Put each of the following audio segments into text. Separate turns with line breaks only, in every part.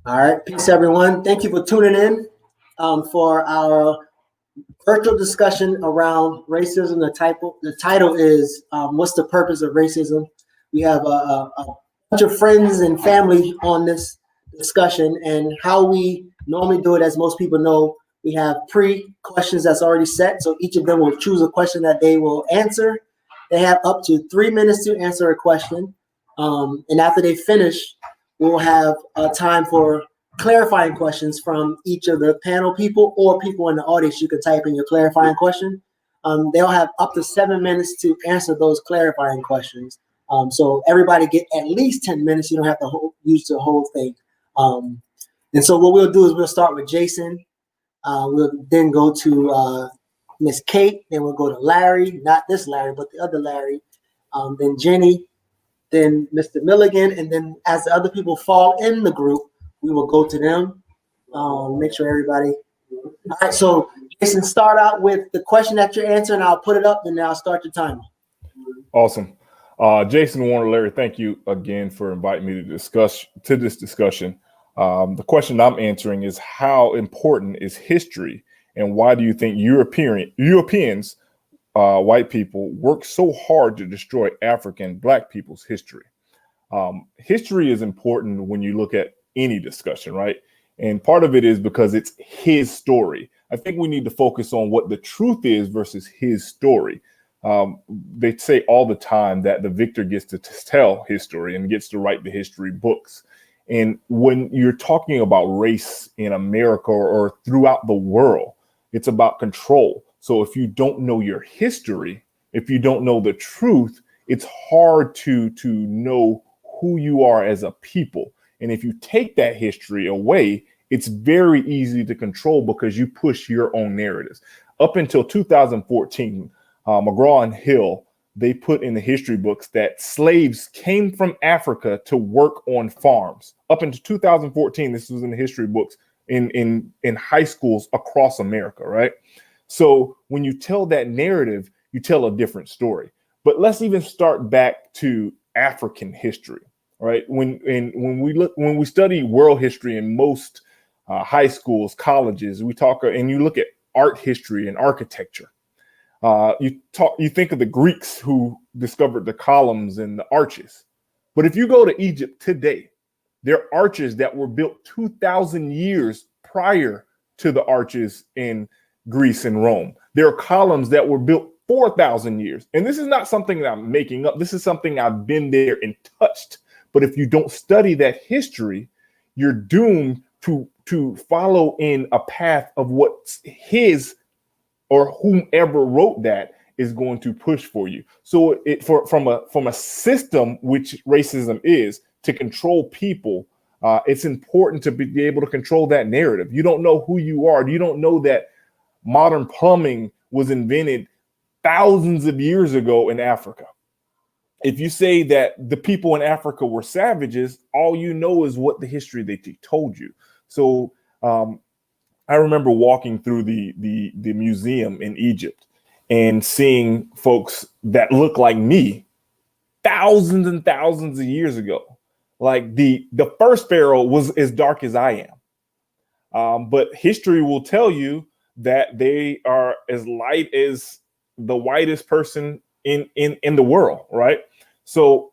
All right, peace, everyone. Thank you for tuning in for our virtual discussion around racism. The title is "What's the Purpose of Racism?" We have a bunch of friends and family on this discussion, and how we normally do it, as most people know, we have pre-questions that's already set. So each of them will choose a question that they will answer. They have up to 3 minutes to answer a question, and after they finish, we'll have time for clarifying questions from each of the panel people or people in the audience. You can type in your clarifying question. They'll have up to 7 minutes to answer those clarifying questions. So everybody get at least 10 minutes. You don't have to use the whole thing. And so what we'll do is we'll start with Jason. We'll then go to Miss Kate. Then we'll go to Larry, not this Larry, but the other Larry. Then Jenny, then Mr. Milligan, and then as the other people fall in the group, we will go to them. Make sure everybody. All right, so Jason, start out with the question that you're answering. I'll put it up, and then I'll start your timer.
Awesome. Jason Warner, Larry, thank you again for inviting me to this discussion. The question I'm answering is, how important is history, and why do you think Europeans, white people, work so hard to destroy African Black people's history? History is important when you look at any discussion, right? And part of it is because it's his story. I think we need to focus on what the truth is versus his story. They say all the time that the victor gets to tell his story and gets to write the history books. And when you're talking about race in America or throughout the world, it's about control. So if you don't know your history, if you don't know the truth, it's hard to know who you are as a people. And if you take that history away, it's very easy to control because you push your own narratives. Up until 2014, McGraw and Hill, they put in the history books that slaves came from Africa to work on farms. Up until 2014, this was in the history books in high schools across America, right? So when you tell that narrative, you tell a different story. But let's even start back to African history, right? When we study world history in most high schools, colleges, and you look at art history and architecture. You think of the Greeks who discovered the columns and the arches. But if you go to Egypt today, there are arches that were built 2,000 years prior to the arches in Greece and Rome. There are columns that were built 4,000 years. And this is not something that I'm making up. This is something I've been there and touched. But if you don't study that history, you're doomed to follow in a path of what his or whomever wrote that is going to push for you. So from a system, which racism is, to control people, it's important to be able to control that narrative. You don't know who you are. You don't know that modern plumbing was invented thousands of years ago in Africa. If you say that the people in Africa were savages, all you know is what the history they told you. So I remember walking through the museum in Egypt and seeing folks that look like me thousands and thousands of years ago. Like the first pharaoh was as dark as I am. But history will tell you that they are as light as the whitest person in the world, right? So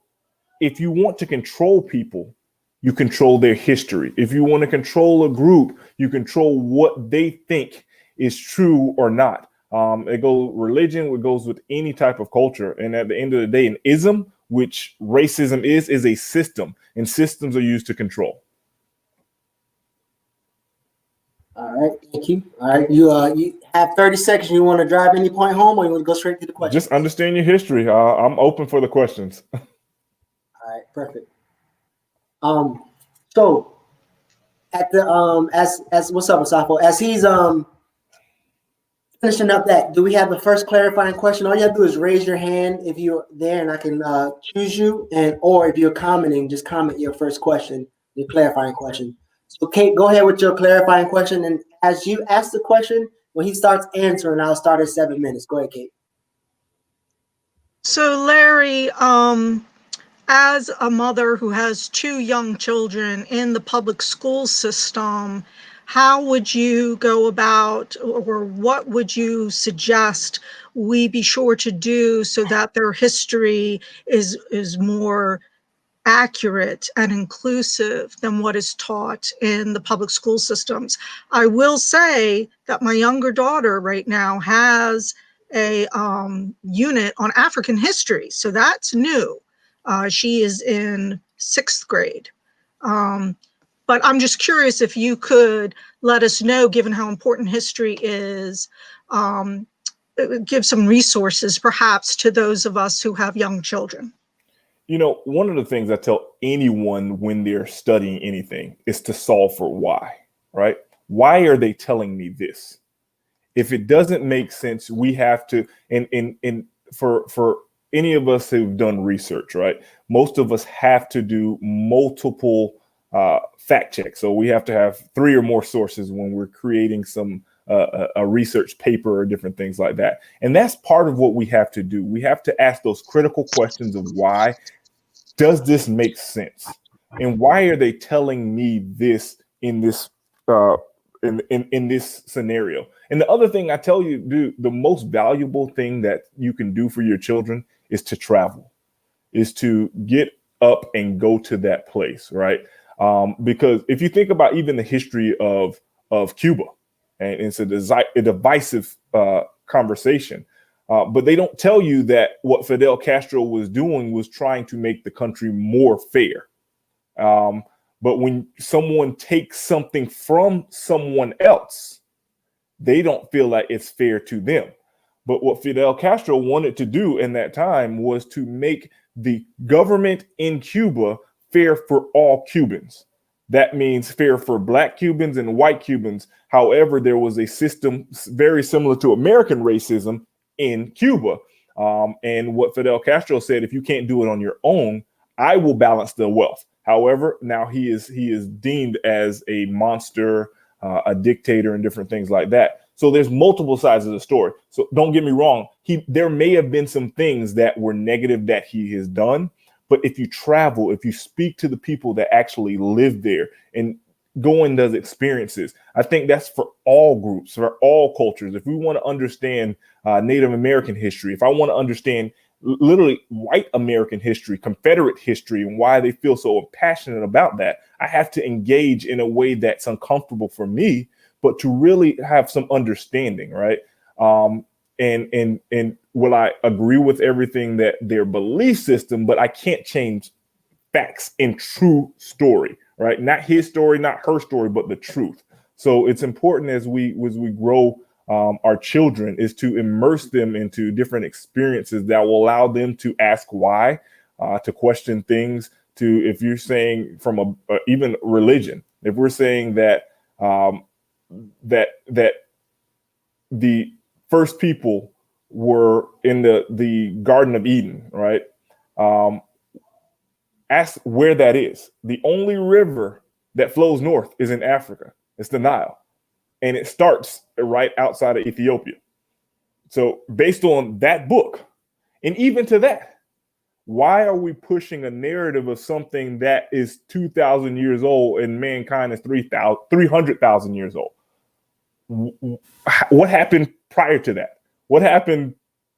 if you want to control people, you control their history. If you want to control a group, you control what they think is true or not. It goes religion, it goes with any type of culture. And at the end of the day, an ism, which racism is a system, and systems are used to control.
All right, thank you. All right, you have 30 seconds. You want to drive any point home, or you want to go straight to the question?
Just understand your history. I'm open for the questions.
All right, perfect. So at the as what's up, Asafo? As he's finishing up that, do we have the first clarifying question? All you have to do is raise your hand if you're there, and I can choose you, or if you're commenting, just comment your first question, your clarifying question. So Kate, go ahead with your clarifying question, and as you ask the question, when he starts answering, I'll start at 7 minutes. Go ahead, Kate.
So Larry, as a mother who has two young children in the public school system, how would you go about, or what would you suggest we be sure to do so that their history is more accurate and inclusive than what is taught in the public school systems? I will say that my younger daughter right now has a unit on African history, so that's new. She is in 6th grade. But I'm just curious if you could let us know, given how important history is, give some resources perhaps to those of us who have young children.
You know, one of the things I tell anyone when they're studying anything is to solve for why, right? Why are they telling me this? If it doesn't make sense, we have to, and for any of us who've done research, right? Most of us have to do multiple fact checks. So we have to have 3 or more sources when we're creating some a research paper or different things like that. And that's part of what we have to do. We have to ask those critical questions of why. Does this make sense? And why are they telling me this in this in this scenario? And the other thing I tell you, do the most valuable thing that you can do for your children is to travel, is to get up and go to that place, right? Because if you think about even the history of Cuba, and it's a divisive conversation. But they don't tell you that what Fidel Castro was doing was trying to make the country more fair. But when someone takes something from someone else, they don't feel like it's fair to them. But what Fidel Castro wanted to do in that time was to make the government in Cuba fair for all Cubans. That means fair for Black Cubans and white Cubans. However, there was a system very similar to American racism in Cuba. And what Fidel Castro said, if you can't do it on your own, I will balance the wealth. However, now he is deemed as a monster, a dictator, and different things like that. So there's multiple sides of the story. So don't get me wrong. There may have been some things that were negative that he has done. But if you travel, if you speak to the people that actually live there and go in those experiences, I think that's for all groups, for all cultures. If we want to understand Native American history, if I want to understand literally white American history, Confederate history, and why they feel so passionate about that, I have to engage in a way that's uncomfortable for me, but to really have some understanding, right? And will I agree with everything that their belief system, but I can't change facts in true story, right? Not his story, not her story, but the truth. So it's important as we grow our children is to immerse them into different experiences that will allow them to ask why, to question things, to, if you're saying from even religion, if we're saying that that the first people were in the Garden of Eden, right? Ask where that is. The only river that flows north is in Africa. It's the Nile. And it starts right outside of Ethiopia. So based on that book, and even to that, why are we pushing a narrative of something that is 2,000 years old and mankind is 300,000 years old? What happened prior to that? What happened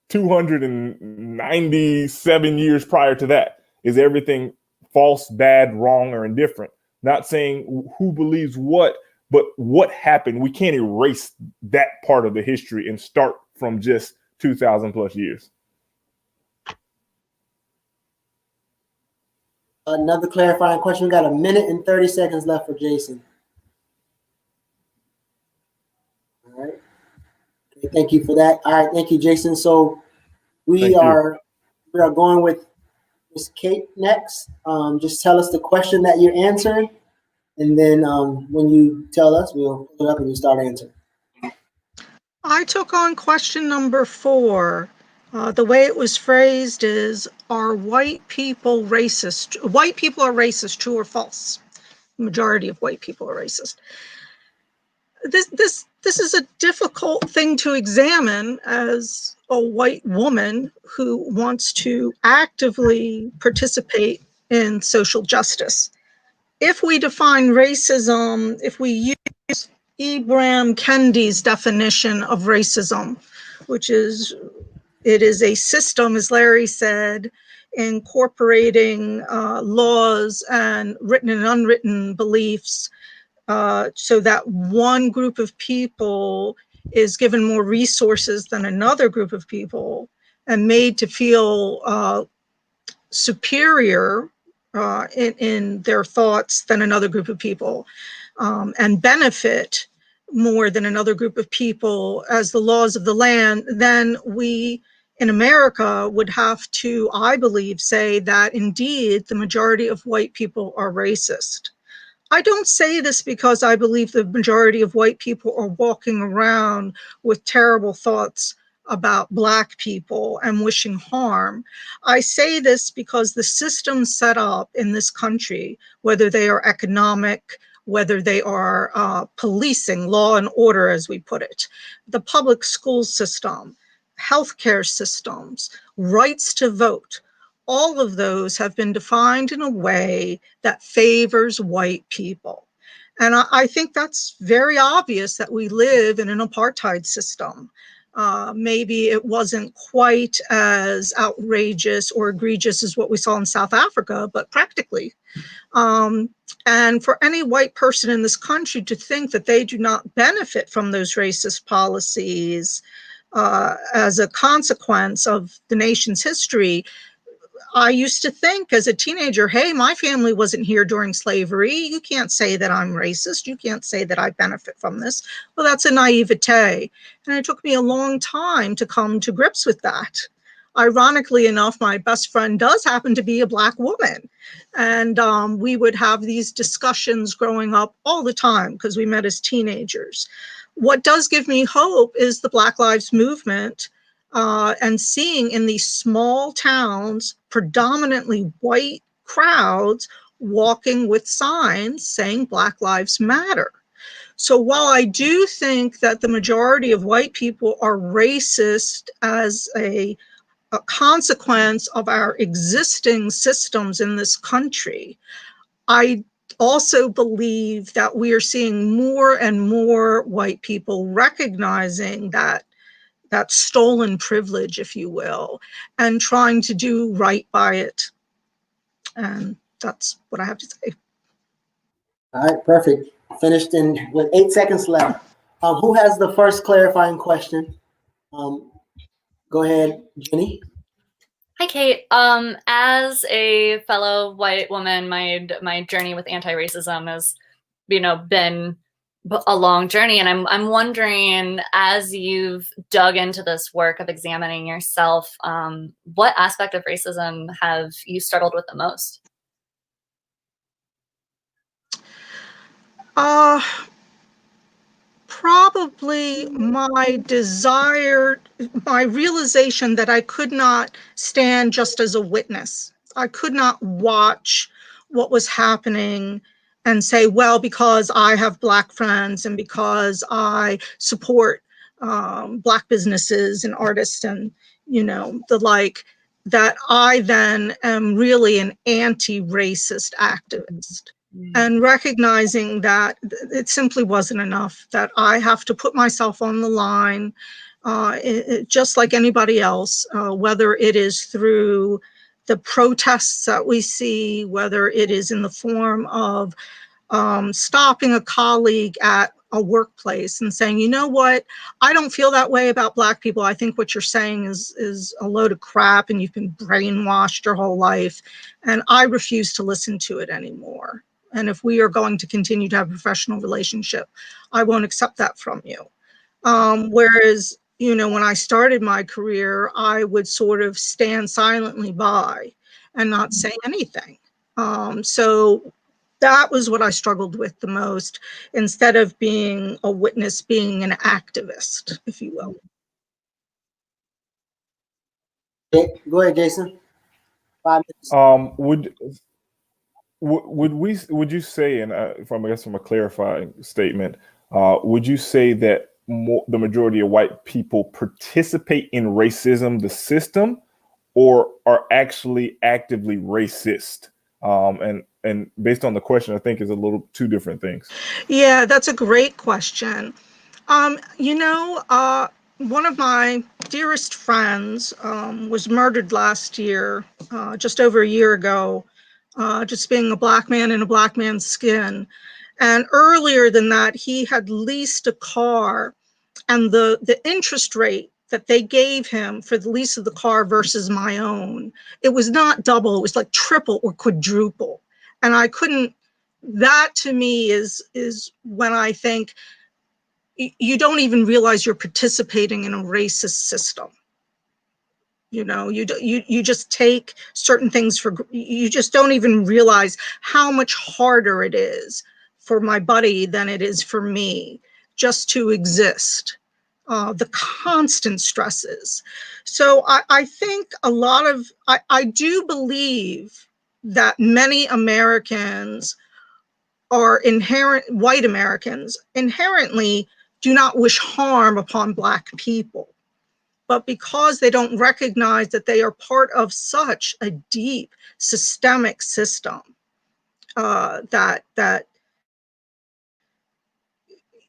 297 years prior to that? Is everything false, bad, wrong, or indifferent? Not saying who believes what, but what happened. We can't erase that part of the history and start from just 2,000 plus years.
Another clarifying question. We got 1 minute and 30 seconds left for Jason. All right. Okay, thank you for that. All right, thank you, Jason. So we are going with Ms. Kate next. Just tell us the question that you're answering, and then when you tell us, we'll put it up and you start answering.
I took on question number 4. The way it was phrased is, are white people racist? White people are racist, true or false? The majority of white people are racist. this is a difficult thing to examine as a white woman who wants to actively participate in social justice. If we define racism, if we use Ibram Kendi's definition of racism, which is, it is a system, as Larry said, incorporating laws and written and unwritten beliefs so that one group of people is given more resources than another group of people and made to feel superior in their thoughts than another group of people, and benefit more than another group of people as the laws of the land, then we in America would have to, I believe, say that indeed the majority of white people are racist. I don't say this because I believe the majority of white people are walking around with terrible thoughts about Black people and wishing harm. I say this because the systems set up in this country, whether they are economic, whether they are policing, law and order, as we put it, the public school system, healthcare systems, rights to vote, all of those have been defined in a way that favors white people. And I think that's very obvious that we live in an apartheid system. Maybe it wasn't quite as outrageous or egregious as what we saw in South Africa, but practically. And for any white person in this country to think that they do not benefit from those racist policies as a consequence of the nation's history, I used to think as a teenager, hey, my family wasn't here during slavery. You can't say that I'm racist. You can't say that I benefit from this. Well, that's a naivete. And it took me a long time to come to grips with that. Ironically enough, my best friend does happen to be a Black woman. And we would have these discussions growing up all the time because we met as teenagers. What does give me hope is the Black Lives Movement, and seeing in these small towns, predominantly white crowds walking with signs saying Black Lives Matter. So while I do think that the majority of white people are racist as a consequence of our existing systems in this country, I also believe that we are seeing more and more white people recognizing that stolen privilege, if you will, and trying to do right by it. And that's what I have to say.
All right, perfect. Finished in with 8 seconds left. Who has the first clarifying question? Go ahead, Jenny.
Hi, Kate. As a fellow white woman, my journey with anti-racism has, been a long journey, and I'm wondering, as you've dug into this work of examining yourself, what aspect of racism have you struggled with the most?
Probably my realization that I could not stand just as a witness. I could not watch what was happening and say, well, because I have Black friends and because I support Black businesses and artists and, the like, that I then am really an anti-racist activist. And recognizing that it simply wasn't enough, that I have to put myself on the line, just like anybody else, whether it is through the protests that we see, whether it is in the form of stopping a colleague at a workplace and saying, you know what, I don't feel that way about Black people. I think what you're saying is a load of crap and you've been brainwashed your whole life. And I refuse to listen to it anymore. And if we are going to continue to have a professional relationship, I won't accept that from you. Whereas, when I started my career, I would sort of stand silently by and not say anything. So that was what I struggled with the most, instead of being a witness, being an activist, if you will.
Okay, go ahead, Jason. 5 minutes.
Would you say, and from I guess from a clarifying statement, would you say that the majority of white people participate in racism, the system, or are actually actively racist? And based on the question, I think is a little two different things.
Yeah, that's a great question. You know, one of my dearest friends was murdered last year, just over a year ago, just being a Black man in a Black man's skin. And earlier than that, he had leased a car, and the interest rate that they gave him for the lease of the car versus my own, it was not double, it was like triple or quadruple. And I couldn't, that to me is when I think you don't even realize you're participating in a racist system. You know, you just take certain things for, you just don't even realize how much harder it is for my buddy than it is for me just to exist. The constant stresses. So I think a lot of, I do believe that many Americans are white Americans inherently do not wish harm upon Black people. But because they don't recognize that they are part of such a deep systemic system, that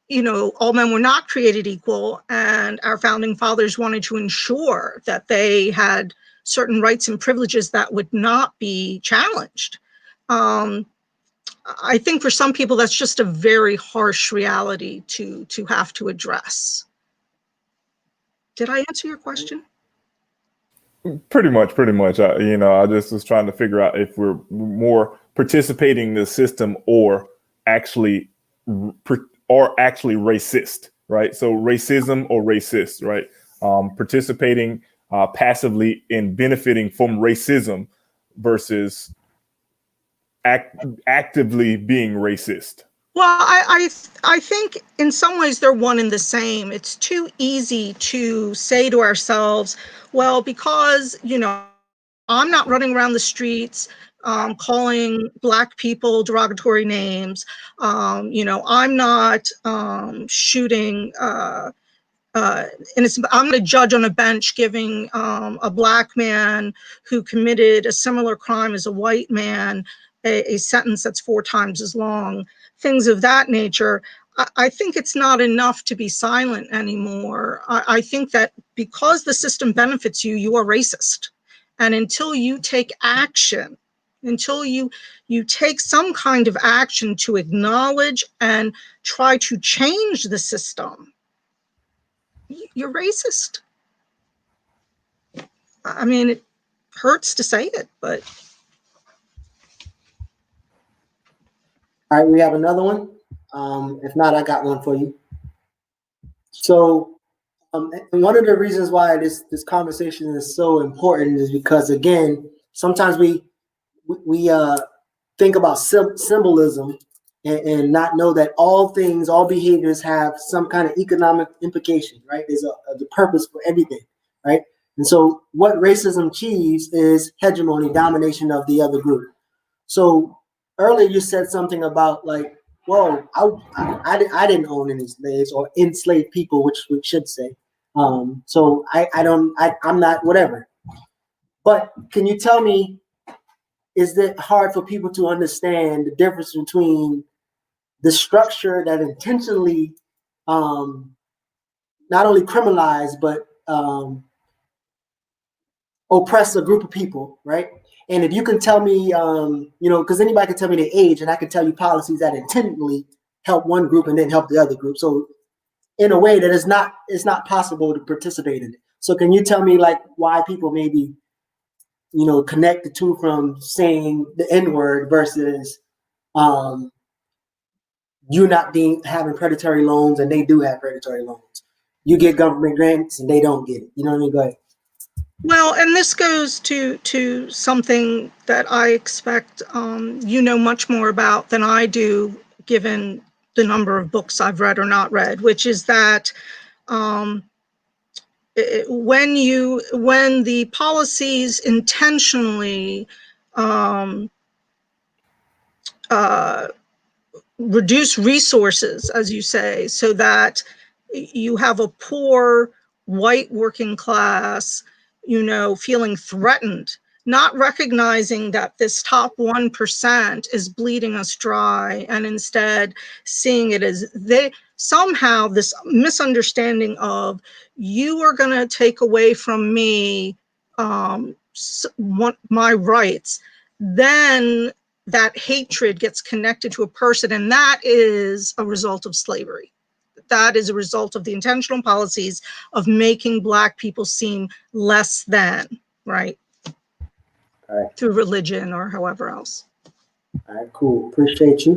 you know, all men were not created equal, and our founding fathers wanted to ensure that they had certain rights and privileges that would not be challenged. I think for some people that's just a very harsh reality to have to address. Did I answer your question?
Pretty much. I just was trying to figure out if we're more participating in the system or actually racist, right? So racism or racist, right? Participating passively in benefiting from racism versus actively being racist.
Well, I think in some ways they're one and the same. It's too easy to say to ourselves, well, because, you know, I'm not running around the streets calling Black people derogatory names. You know, I'm not shooting innocent. I'm a judge on a bench giving a Black man who committed a similar crime as a white man a sentence that's 4 times as long. Things of that nature. I think it's not enough to be silent anymore. I think that because the system benefits you, you are racist. And until you take action, until you take some kind of action to acknowledge and try to change the system, you're racist. I mean, it hurts to say it, but.
All right, we have another one. If not, I got one for you. So, and one of the reasons why this conversation is so important is because, again, sometimes we think about symbolism and not know that all behaviors have some kind of economic implication, right? There's a purpose for everything, right? And so what racism achieves is hegemony, domination of the other group. So earlier you said something about like, whoa, I didn't own any slaves or enslaved people, which we should say. So I'm not whatever. But can you tell me, is it hard for people to understand the difference between the structure that intentionally not only criminalize but oppress a group of people, right? And if you can tell me, because anybody can tell me their age, and I can tell you policies that intentionally help one group and then help the other group. So in a way that it's not possible to participate in it. So can you tell me like why people maybe, connect the two from saying the N-word versus you not having predatory loans and they do have predatory loans. You get government grants and they don't get it. You know what I mean? Go ahead.
Well, and this goes to something that I expect you know much more about than I do, given the number of books I've read or not read, which is that when the policies intentionally reduce resources, as you say, so that you have a poor white working class, feeling threatened, not recognizing that this top 1% is bleeding us dry, and instead seeing it as somehow this misunderstanding of, you are going to take away from me my rights, then that hatred gets connected to a person, and that is a result of slavery. That is a result of the intentional policies of making Black people seem less than, right?
All right.
Through religion or however else.
All right, cool. Appreciate you.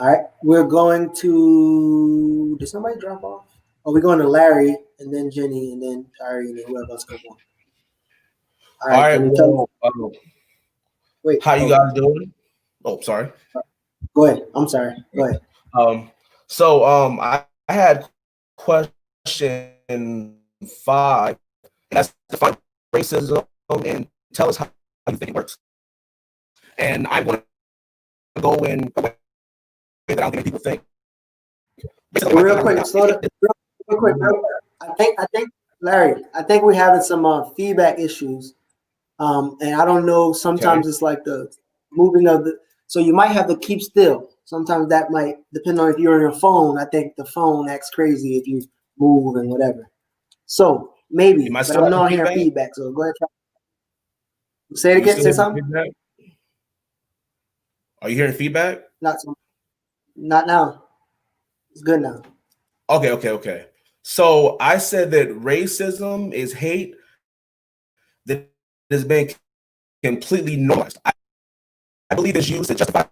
All right, we're going to. Did somebody drop off? Oh, we're going to Larry and then Jenny and then Ari and then whoever else comes on. All right. Wait.
How you guys doing? Oh, sorry.
Go ahead. I'm sorry. Go ahead.
I had question 5. That's define racism and tell us how you think it works. And I want to go in a way that I don't think people think.
Real quick, slow down. Real quick. I think, Larry, we're having some feedback issues. And I don't know, sometimes It's like the moving of the, so you might have to keep still. Sometimes that might depend on if you're on your phone. I think the phone acts crazy if you move and whatever. So maybe, but I'm not hearing feedback. So go ahead. Say it again. Say something.
Feedback? Are you hearing feedback?
Not now. It's good now.
Okay. So I said that racism is hate that has been completely normalized. I believe it's used to justify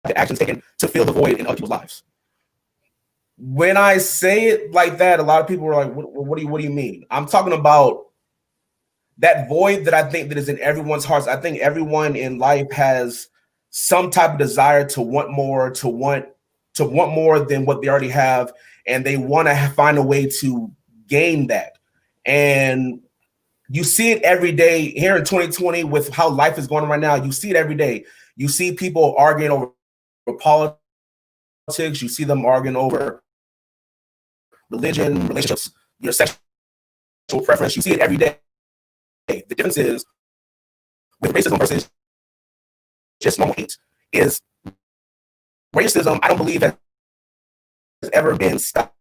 the actions taken to fill the void in other people's lives. When I say it like that, a lot of people are like, what do you mean? I'm talking about that void that I think that is in everyone's hearts. I think everyone in life has some type of desire to want more, to want more than what they already have, and they want to find a way to gain that. And you see it every day here in 2020 with how life is going right now. You see it every day. You see people arguing over politics. You see them arguing over religion, relationships, your sexual preference. You see it every day. The difference is with racism versus just normal hate is racism, I don't believe has ever been stopped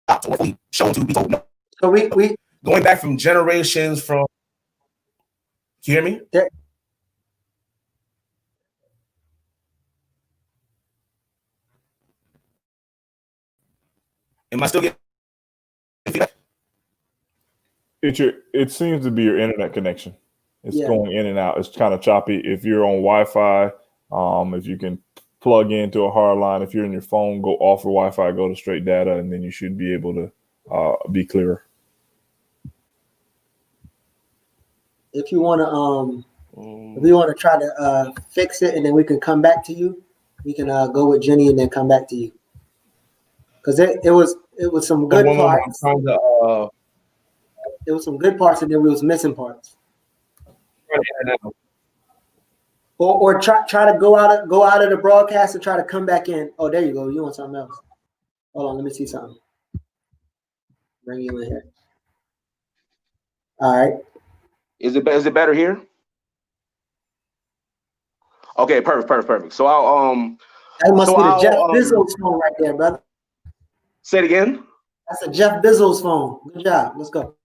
or fully shown to be told no.
So we
going back from generations from. Can you hear me?
Yeah.
Am I still getting feedback?
It seems to be your internet connection. It's
Yeah.
going in and out. It's kind of choppy. If you're on Wi-Fi, if you can plug into a hard line, if you're in your phone, go off of Wi-Fi, go to straight data, and then you should be able to be clearer.
If you want to, if we want to try to fix it, and then we can come back to you, we can go with Jenny and then come back to you. Because it was some good parts. It was some good parts, and then we was missing parts. Or try to go out of the broadcast and try to come back in. Oh, there you go. You want something else? Hold on, let me see something. Bring you in here. All right.
Is it better here? Okay, perfect. So I'll
That must be the Jeff Bezos phone right there, brother.
Say it again.
That's a Jeff Bezos phone. Good job. Let's go.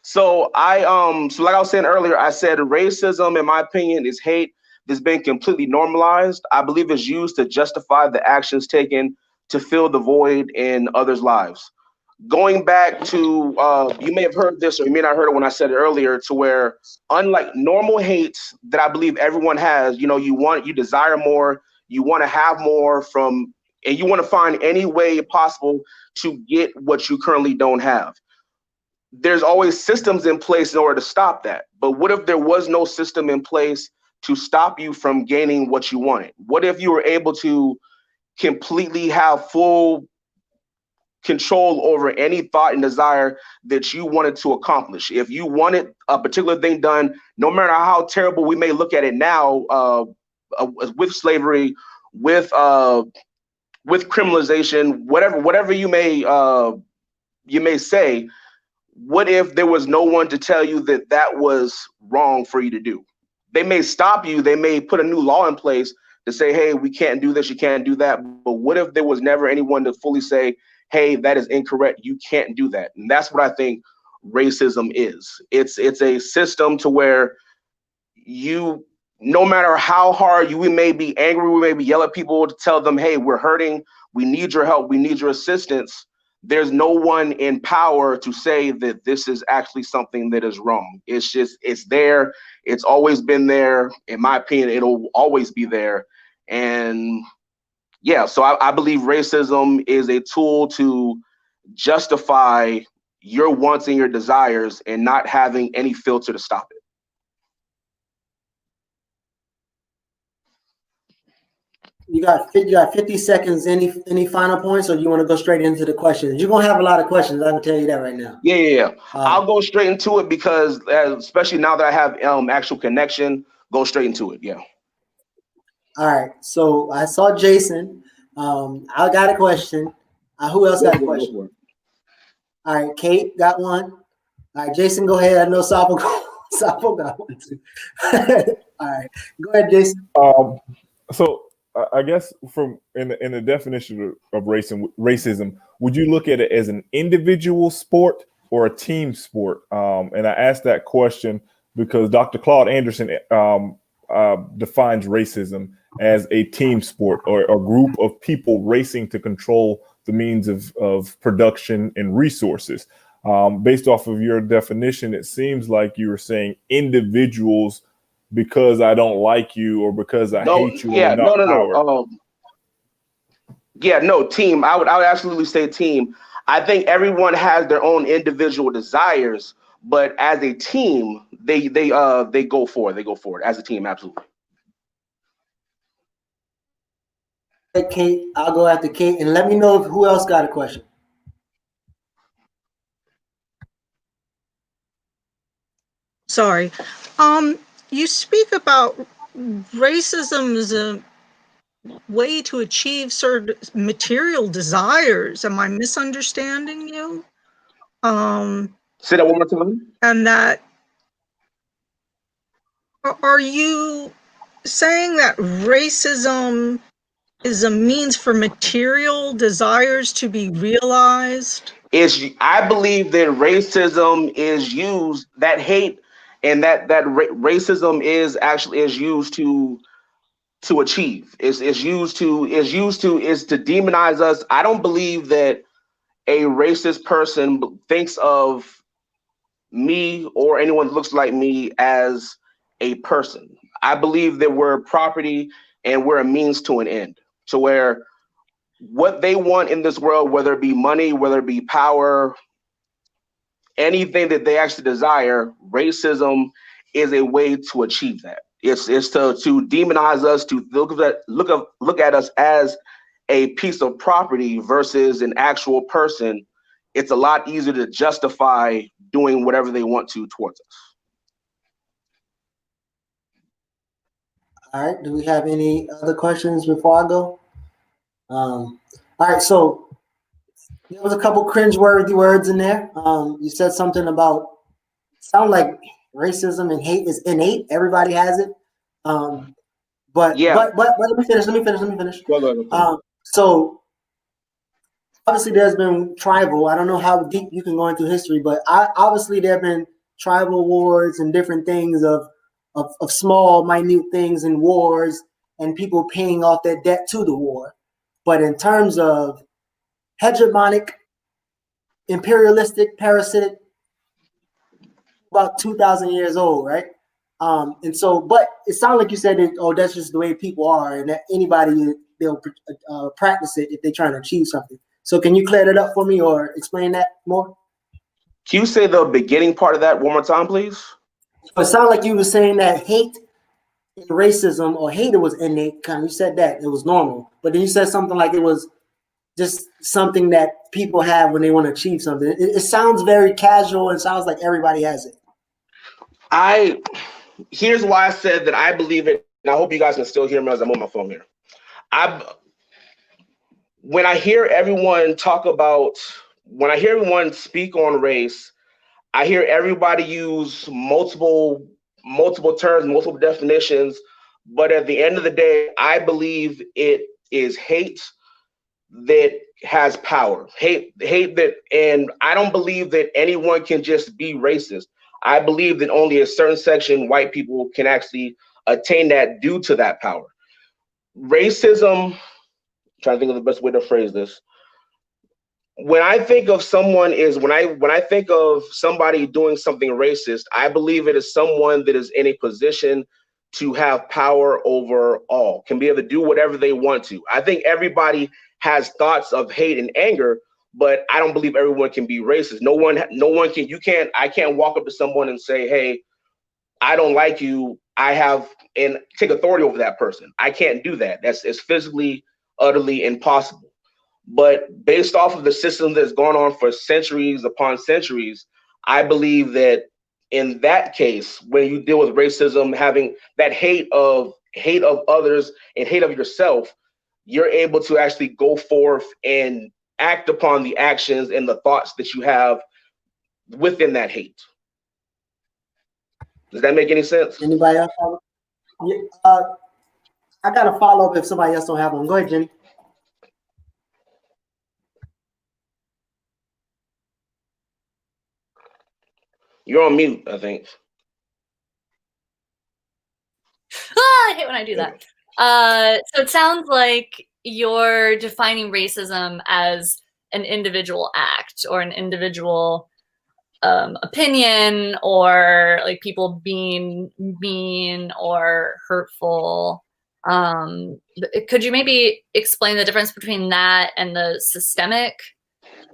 So like I was saying earlier, I said racism, in my opinion, is hate that's been completely normalized. I believe it's used to justify the actions taken to fill the void in others' lives. Going back to, you may have heard this or you may not have heard it when I said it earlier, to where unlike normal hate that I believe everyone has, you desire more, you want to have more from, and you want to find any way possible to get what you currently don't have. There's always systems in place in order to stop that. But what if there was no system in place to stop you from gaining what you wanted? What if you were able to completely have full control over any thought and desire that you wanted to accomplish? If you wanted a particular thing done, no matter how terrible we may look at it now, with slavery, with criminalization, whatever you may say. What if there was no one to tell you that that was wrong for you to do? They may stop you. They may put a new law in place to say, hey, we can't do this, you can't do that. But what if there was never anyone to fully say, hey, that is incorrect, you can't do that? And that's what I think racism is. It's a system to where you, no matter how hard we may be angry, we may be yelling at people to tell them, hey, we're hurting, we need your help, we need your assistance. There's no one in power to say that this is actually something that is wrong. It's there. It's always been there. In my opinion, it'll always be there. And yeah, so I believe racism is a tool to justify your wants and your desires and not having any filter to stop it.
You got 50 seconds. Any final points, or you want to go straight into the questions? You're gonna have a lot of questions. I can tell you that right now.
Yeah. I'll go straight into it because, especially now that I have actual connection, go straight into it. Yeah.
All right. So I saw Jason. I got a question. Who else got a question? All right, Kate got one. All right, Jason, go ahead. I know Sapo got one too. All right, go ahead, Jason.
So I guess from in the definition of racism, would you look at it as an individual sport or a team sport? And I asked that question because Dr. Claude Anderson defines racism as a team sport or a group of people racing to control the means of production and resources. Based off of your definition, it seems like you were saying individuals because I don't like you or because I hate you.
Yeah, no. Team. I would absolutely say team. I think everyone has their own individual desires, but as a team, they go forward. They go forward as a team, absolutely.
Hey, Kate, I'll go after Kate, and let me know who else got a question.
Sorry. You speak about racism as a way to achieve certain material desires. Am I misunderstanding you?
Say that one more time.
And that, are you saying that racism is a means for material desires to be realized?
I believe that racism is used, that hate and that racism is used to achieve. Is to demonize us. I don't believe that a racist person thinks of me or anyone that looks like me as a person. I believe that we're property and we're a means to an end, to where what they want in this world, whether it be money, whether it be power, anything that they actually desire, racism is a way to achieve that. It's to demonize us, to look at us as a piece of property versus an actual person. It's a lot easier to justify doing whatever they want to towards us.
All right. Do we have any other questions before I go? All right. So there was a couple cringeworthy words in there. You said something about, sound like racism and hate is innate. Everybody has it. But let me finish. So obviously there's been tribal. I don't know how deep you can go into history, but obviously there have been tribal wars and different things of small, minute things in wars and people paying off their debt to the war. But in terms of hegemonic, imperialistic, parasitic, about 2,000 years old, right? And so, but it sounds like you said that, that's just the way people are, and that anybody, they'll practice it if they're trying to achieve something. So can you clear that up for me or explain that more?
Can you say the beginning part of that one more time, please?
So it sounded like you were saying that hate and racism, or hate, it was innate. You said that it was normal, but then you said something like it was just something that people have when they want to achieve something. It sounds very casual and sounds like everybody has it.
Here's why I said that I believe it and I hope you guys can still hear me as I'm on my phone here. When I hear everyone speak on race, I hear everybody use multiple terms, multiple definitions, but at the end of the day, I believe it is hate that has power. Hate that, and I don't believe that anyone can just be racist. I believe that only a certain section, white people, can actually attain that due to that power. Racism, I'm trying to think of the best way to phrase this. When I think of someone when I think of somebody doing something racist, I believe it is someone that is in a position to have power over all, can be able to do whatever they want to. I think everybody has thoughts of hate and anger, but I don't believe everyone can be racist. No one can, I can't walk up to someone and say, hey, I don't like you, and take authority over that person. I can't do that. It's physically, utterly impossible. But based off of the system that's gone on for centuries upon centuries, I believe that in that case, when you deal with racism, having that hate of others and hate of yourself, you're able to actually go forth and act upon the actions and the thoughts that you have within that hate. Does that make any sense?
Anybody else? Yeah, I got a follow up if somebody else don't have one. Go ahead, Jenny.
You're on mute, I think.
I hate when I do that. So it sounds like you're defining racism as an individual act or an individual opinion, or like people being mean or hurtful. Could you maybe explain the difference between that and the systemic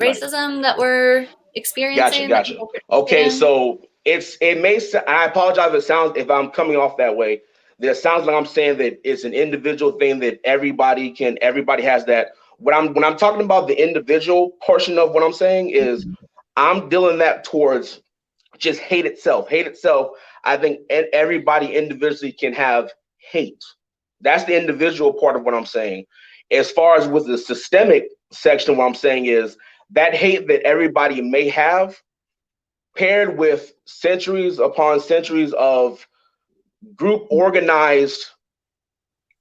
racism that we're experiencing?
Gotcha. Okay, so I apologize if I'm coming off that way. It sounds like I'm saying that it's an individual thing that everybody has that. When I'm talking about the individual portion of what I'm saying is I'm dealing that towards just hate itself. Hate itself, I think everybody individually can have hate. That's the individual part of what I'm saying. As far as with the systemic section, what I'm saying is that hate that everybody may have, paired with centuries upon centuries of group organized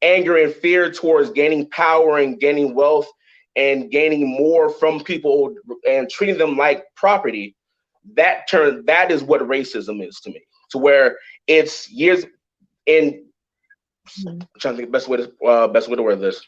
anger and fear towards gaining power and gaining wealth and gaining more from people and treating them like property, that is what racism is to me. To where it's years in. I'm trying to think the best way to word this.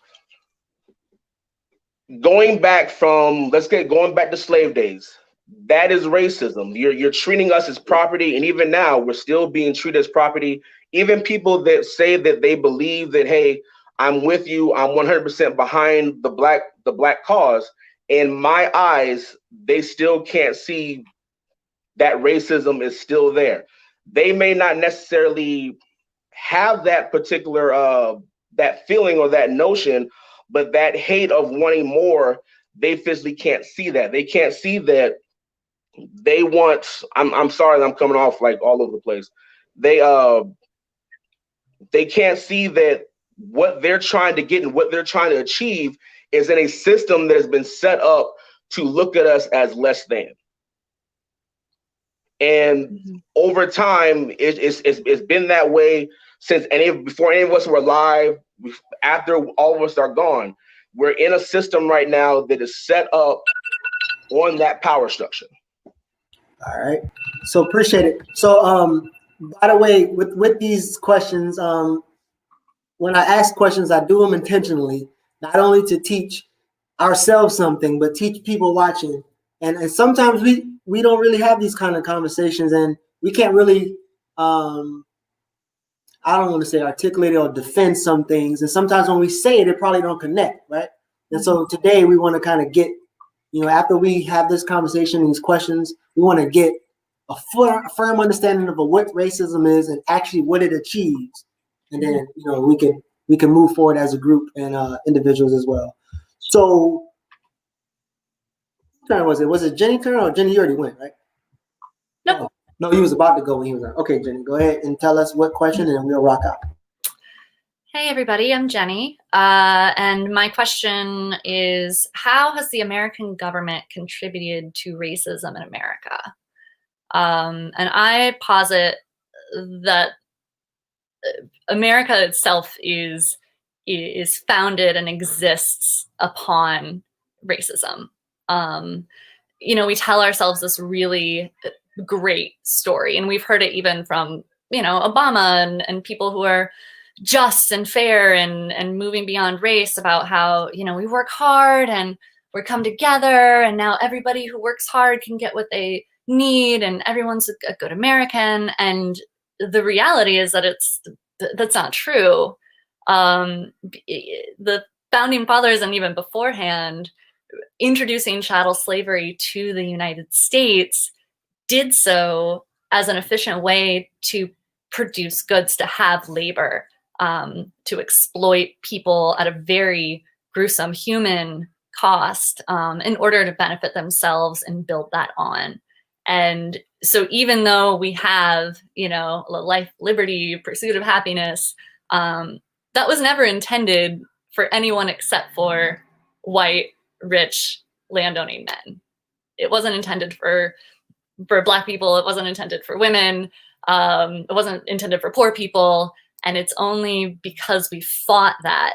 Going back to slave days, that is racism. You're treating us as property, and even now we're still being treated as property. Even people that say that they believe that, hey, I'm with you, I'm 100% behind the black cause. In my eyes, they still can't see that racism is still there. They may not necessarily have that particular that feeling or that notion, but that hate of wanting more, they physically can't see that. They can't see that they want. I'm sorry that I'm coming off like all over the place. They can't see that what they're trying to get and what they're trying to achieve is in a system that has been set up to look at us as less than. And over time, it's been that way since before any of us were alive. After all of us are gone, we're in a system right now that is set up on that power structure.
All right. So appreciate it. So by the way, with these questions, when I ask questions, I do them intentionally, not only to teach ourselves something, but teach people watching. And sometimes we don't really have these kind of conversations, and we can't really I don't want to say articulate or defend some things. And sometimes when we say it, it probably don't connect, right? And so today we want to kind of get, after we have this conversation, these questions, we want to get a firm understanding of what racism is and actually what it achieves. And then, we can move forward as a group and individuals as well. So, turn was it? Was it Jenny's turn or Jenny? You already went, right?
Nope.
No, he was about to go when he was on. Okay, Jenny, go ahead and tell us what question and we'll rock out.
Hey everybody, I'm Jenny, and my question is, how has the American government contributed to racism in America? And I posit that America itself is founded and exists upon racism. We tell ourselves this really great story, and we've heard it even from Obama and people who are just and fair and moving beyond race, about how we work hard and we come together, and now everybody who works hard can get what they need, and everyone's a good American. And the reality is that that's not true. The founding fathers, and even beforehand, introducing chattel slavery to the United States, did so as an efficient way to produce goods, to have labor, to exploit people at a very gruesome human cost, in order to benefit themselves and build that on. And so even though we have, life, liberty, pursuit of happiness, that was never intended for anyone except for white, rich, landowning men. It wasn't intended for Black people. It wasn't intended for women. It wasn't intended for poor people. And it's only because we fought that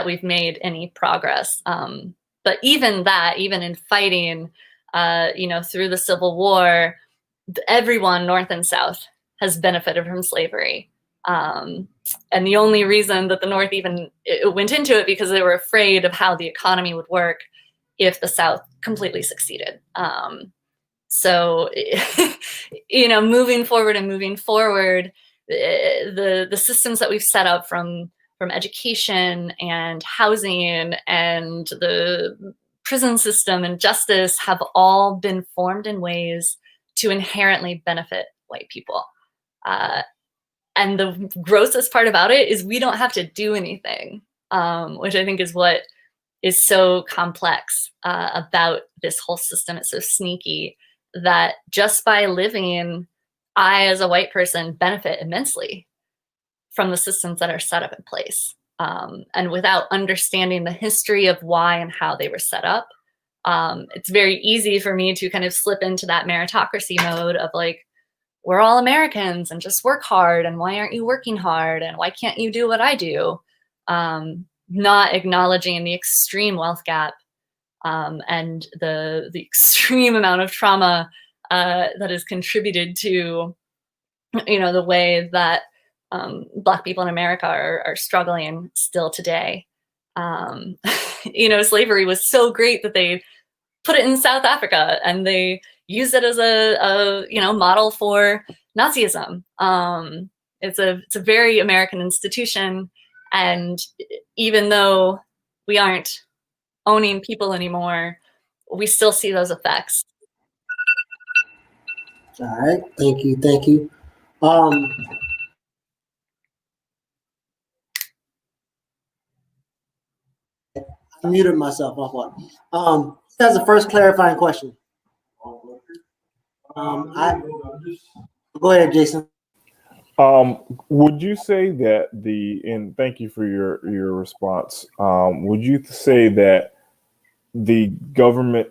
we've made any progress. But even in fighting, through the Civil War, everyone, North and South, has benefited from slavery. And the only reason that the North even went into it, because they were afraid of how the economy would work if the South completely succeeded. So, moving forward, the systems that we've set up from education and housing and the prison system and justice have all been formed in ways to inherently benefit white people. And the grossest part about it is we don't have to do anything, which I think is what is so complex about this whole system. It's so sneaky that just by living, I, as a white person, benefit immensely from the systems that are set up in place. And without understanding the history of why and how they were set up, it's very easy for me to kind of slip into that meritocracy mode of like, we're all Americans and just work hard, and why aren't you working hard, and why can't you do what I do? Not acknowledging the extreme wealth gap, and the extreme amount of trauma that has contributed to, the way that Black people in America are struggling still today. Slavery was so great that they put it in South Africa, and they used it as a model for Nazism. It's a very American institution, and even though we aren't owning people anymore, we still see those effects.
All right, thank you. I muted myself. That's the first clarifying question. Go ahead, Jason.
Would you say that and thank you for your response. Would you say that the government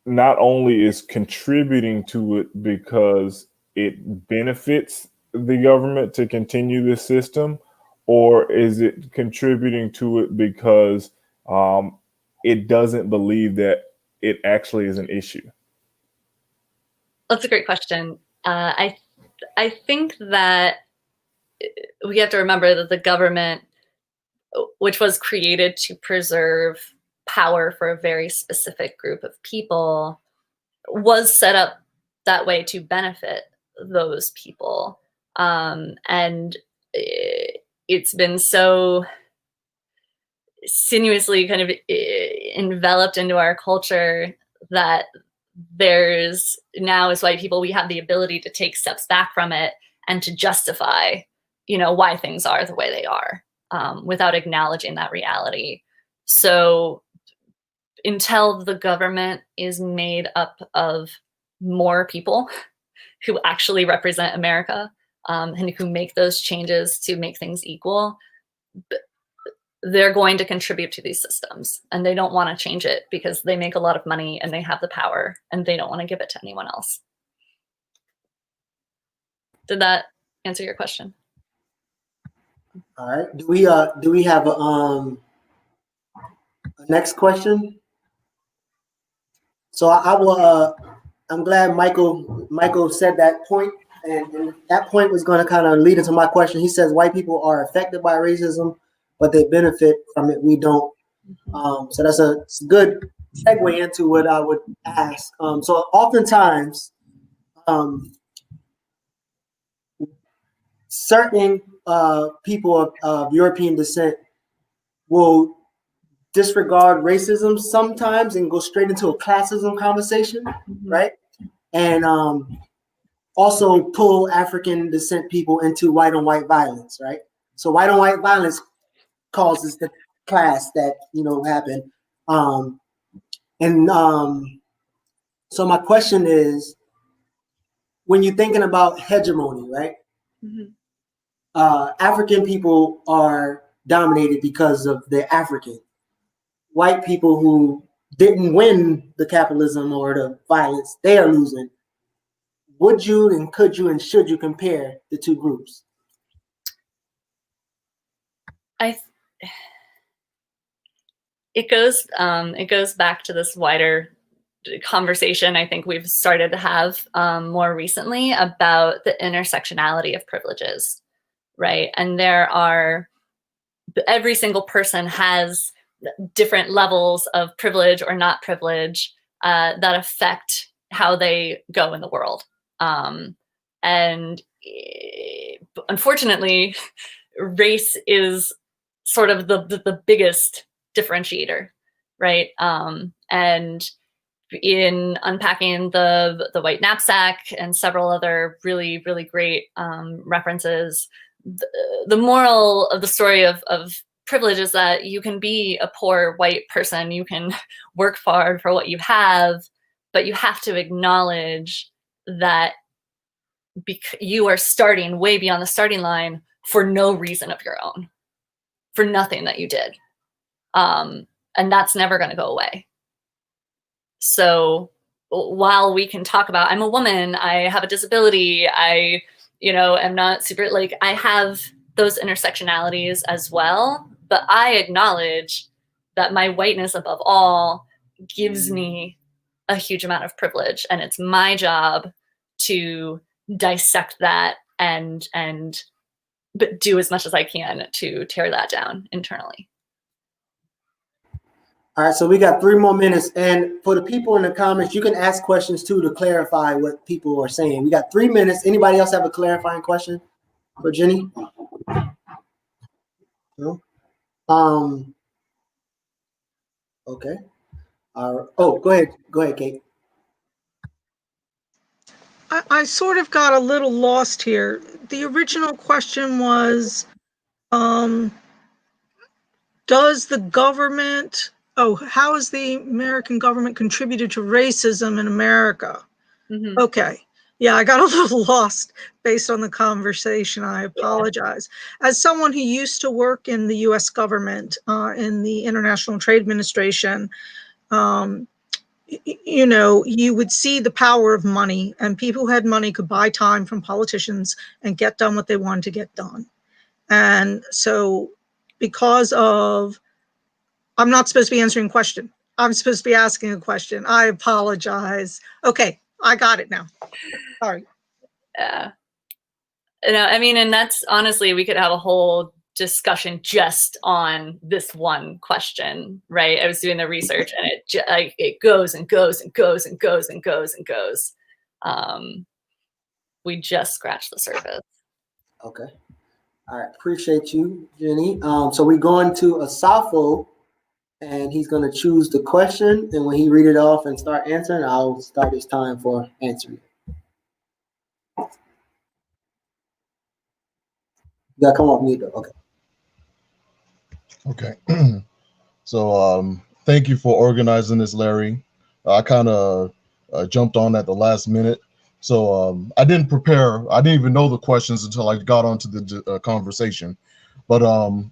not only is contributing to it because it benefits the government to continue this system, or is it contributing to it because it doesn't believe that it actually is an issue?
That's a great question. I think that we have to remember that the government, which was created to preserve power for a very specific group of people, was set up that way to benefit those people. And it's been so sinuously kind of enveloped into our culture that there's now, as white people, we have the ability to take steps back from it and to justify, why things are the way they are, without acknowledging that reality. So until the government is made up of more people who actually represent America, and who make those changes to make things equal, they're going to contribute to these systems, and they don't want to change it because they make a lot of money and they have the power and they don't want to give it to anyone else. Did that answer your question?
All right. Do we have a next question? So I will. I'm glad Michael said that point, and that point was going to kind of lead into my question. He says white people are affected by racism, but they benefit from it. We don't. So that's a good segue into what I would ask. So oftentimes, certain people of European descent will disregard racism sometimes and go straight into a classism conversation, right? And also pull African descent people into white on white violence, right? So white on white violence causes the class that happened. So my question is, when you're thinking about hegemony, right? African people are dominated because of they're African. White people who didn't win the capitalism or the violence, they are losing. Would you and could you and should you compare the two groups?
It goes back to this wider conversation I think we've started to have more recently about the intersectionality of privileges, right? And every single person has different levels of privilege or not privilege that affect how they go in the world. And unfortunately, race is sort of the biggest differentiator, right? And in unpacking the white knapsack and several other really, really great references, the moral of the story of privilege is that you can be a poor white person, you can work hard for what you have, but you have to acknowledge that you are starting way beyond the starting line for no reason of your own, for nothing that you did. And that's never going to go away. So while we can talk about, I'm a woman, I have a disability, I am not super, I have those intersectionalities as well, but I acknowledge that my whiteness above all gives me a huge amount of privilege, and it's my job to dissect that and do as much as I can to tear that down internally.
All right, so we got 3 more minutes, and for the people in the comments, you can ask questions too to clarify what people are saying. We got 3 minutes. Anybody else have a clarifying question for Jenny? No. Okay. Oh, go ahead, Kate.
I sort of got a little lost here. The original question was, does the government, how has the American government contributed to racism in America? Mm-hmm. Okay. Yeah, I got a little lost based on the conversation. I apologize. As someone who used to work in the U.S. government, in the International Trade Administration, you would see the power of money, and people who had money could buy time from politicians and get done what they wanted to get done. And so because of, I'm not supposed to be answering a question. I'm supposed to be asking a question. I apologize. Okay, I got it now. Sorry.
Yeah. No, I mean, and that's honestly, we could have a whole discussion just on this one question, right? I was doing the research, and it goes and goes and goes and goes and goes and goes. We just scratched the surface.
Okay. All right. Appreciate you, Jenny. So we're going to Asafo, and he's going to choose the question. And when he read it off and start answering, I'll start his time for answering. You got to come off mute, though. Okay.
Okay. So thank you for organizing this, Larry. I kind of jumped on at the last minute. So I didn't prepare. I didn't even know the questions until I got onto the conversation. But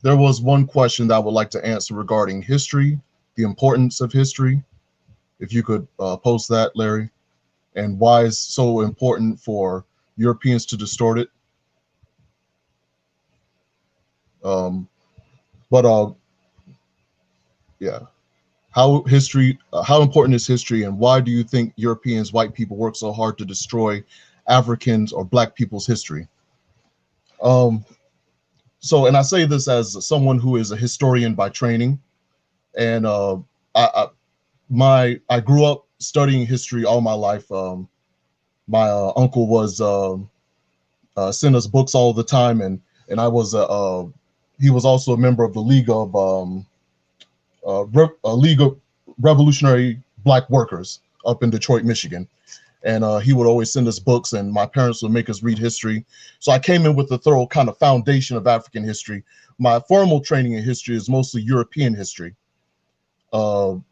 there was one question that I would like to answer regarding history, the importance of history. If you could post that, Larry, and why it's so important for Europeans to distort it. Yeah, how important is history, and why do you think Europeans, white people, work so hard to destroy Africans or Black people's history? So, and I say this as someone who is a historian by training, and I grew up studying history all my life. My uncle was sent us books all the time, and I was he was also a member of the League of Revolutionary Black Workers up in Detroit, Michigan. And he would always send us books, and my parents would make us read history. So I came in with a thorough kind of foundation of African history. My formal training in history is mostly European history. So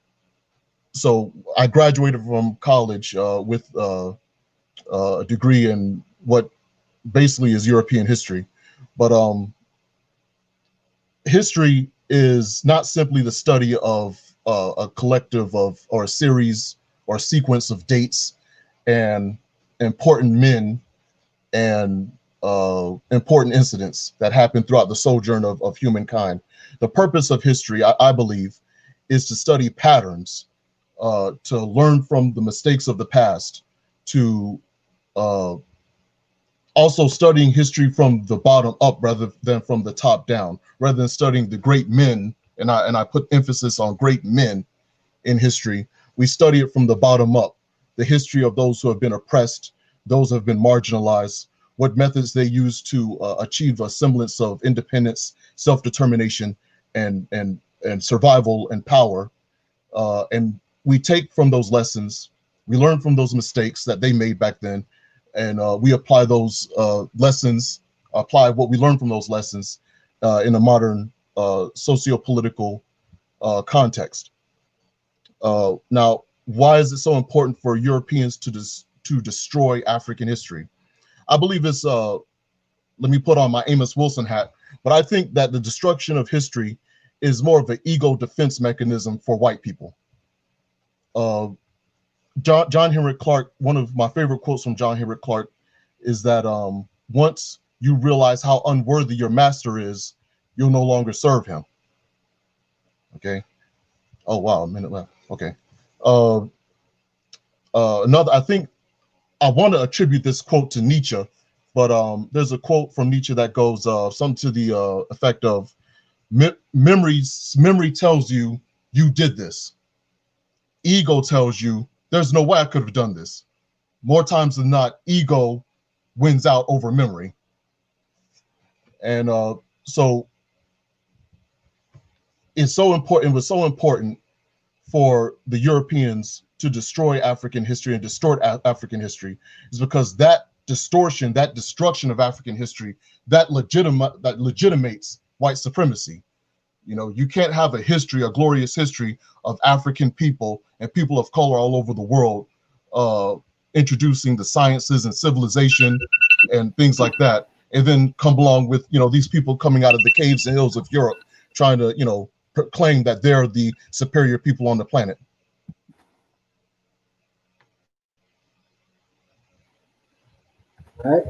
I graduated from college with a degree in what basically is European history. But history is not simply the study of a collective of, or a series or sequence of dates and important men and important incidents that happen throughout the sojourn of humankind. The purpose of history, I believe, is to study patterns, to learn from the mistakes of the past, to also studying history from the bottom up rather than from the top down, rather than studying the great men, and I put emphasis on great men in history. We study it from the bottom up, the history of those who have been oppressed, those who have been marginalized, what methods they use to achieve a semblance of independence, self-determination, and survival and power. And we take from those lessons, we learn from those mistakes that they made back then, and we apply those lessons, apply what we learned from those lessons in a modern socio-political context. Now, why is it so important for Europeans to destroy African history? I believe it's, let me put on my Amos Wilson hat, but I think that the destruction of history is more of an ego defense mechanism for white people. John Henrik Clarke, one of my favorite quotes from John Henrik Clarke is that once you realize how unworthy your master is, you'll no longer serve him. Okay. Oh, wow, a minute left. Okay. Another, I think I want to attribute this quote to Nietzsche, but there's a quote from Nietzsche that goes something to the effect of, memory tells you you did this. Ego tells you there's no way I could have done this. More times than not, ego wins out over memory. And so it's so important, it was so important for the Europeans to destroy African history and distort African history, is because that distortion, that destruction of African history, that legitimates white supremacy. You know, you can't have a history, a glorious history of African people and people of color all over the world introducing the sciences and civilization and things like that, and then come along with, you know, these people coming out of the caves and hills of Europe trying to, you know, claim that they're the superior people on the planet.
All right.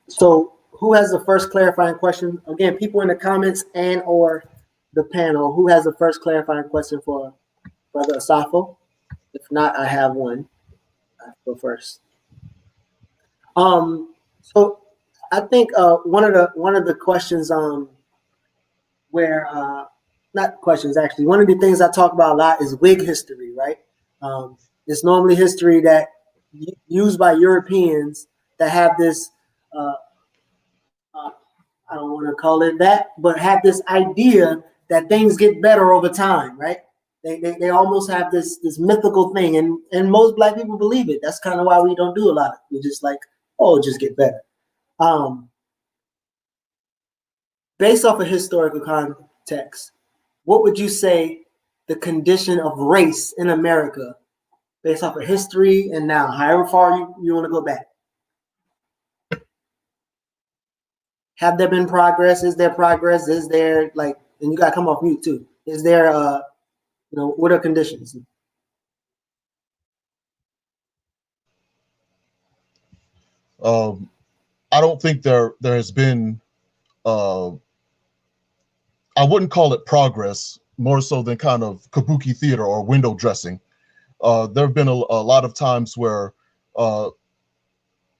So who has the first clarifying question? Again, people in the comments and or the panel, who has the first clarifying question for Brother Asafo? If not, I have one. I'll go first. So I think one of the questions where not questions actually, one of the things I talk about a lot is Whig history, right? It's normally history that used by Europeans that have this I don't want to call it that, but have this idea that things get better over time, right? They almost have this mythical thing, and most Black people believe it. That's kind of why we don't do a lot. We're just like, oh, just get better. Based off of historical context, what would you say the condition of race in America, based off of history and now, however far you want to go back, Have there been progress? Is there progress? Is there like, and you got to come off mute too. Is there, what are conditions?
I don't think there has been. I wouldn't call it progress, more so than kind of kabuki theater or window dressing. There have been a lot of times where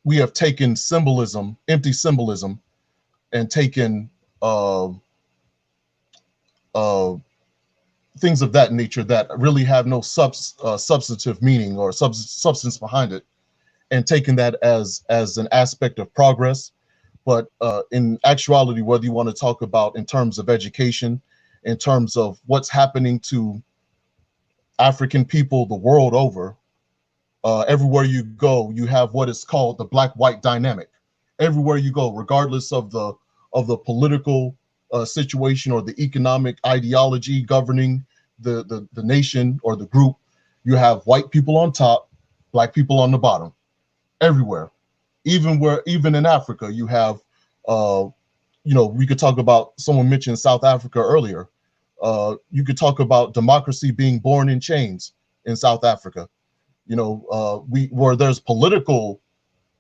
we have taken symbolism, empty symbolism, and taken things of that nature that really have no substantive meaning or substance behind it, and taken that as an aspect of progress. But in actuality, whether you want to talk about in terms of education, in terms of what's happening to African people the world over, everywhere you go, you have what is called the black-white dynamic. Everywhere you go, regardless of the political situation or the economic ideology governing the nation or the group, you have white people on top, black people on the bottom, everywhere. Even in Africa, you have, we could talk about, someone mentioned South Africa earlier. You could talk about democracy being born in chains in South Africa. Where there's political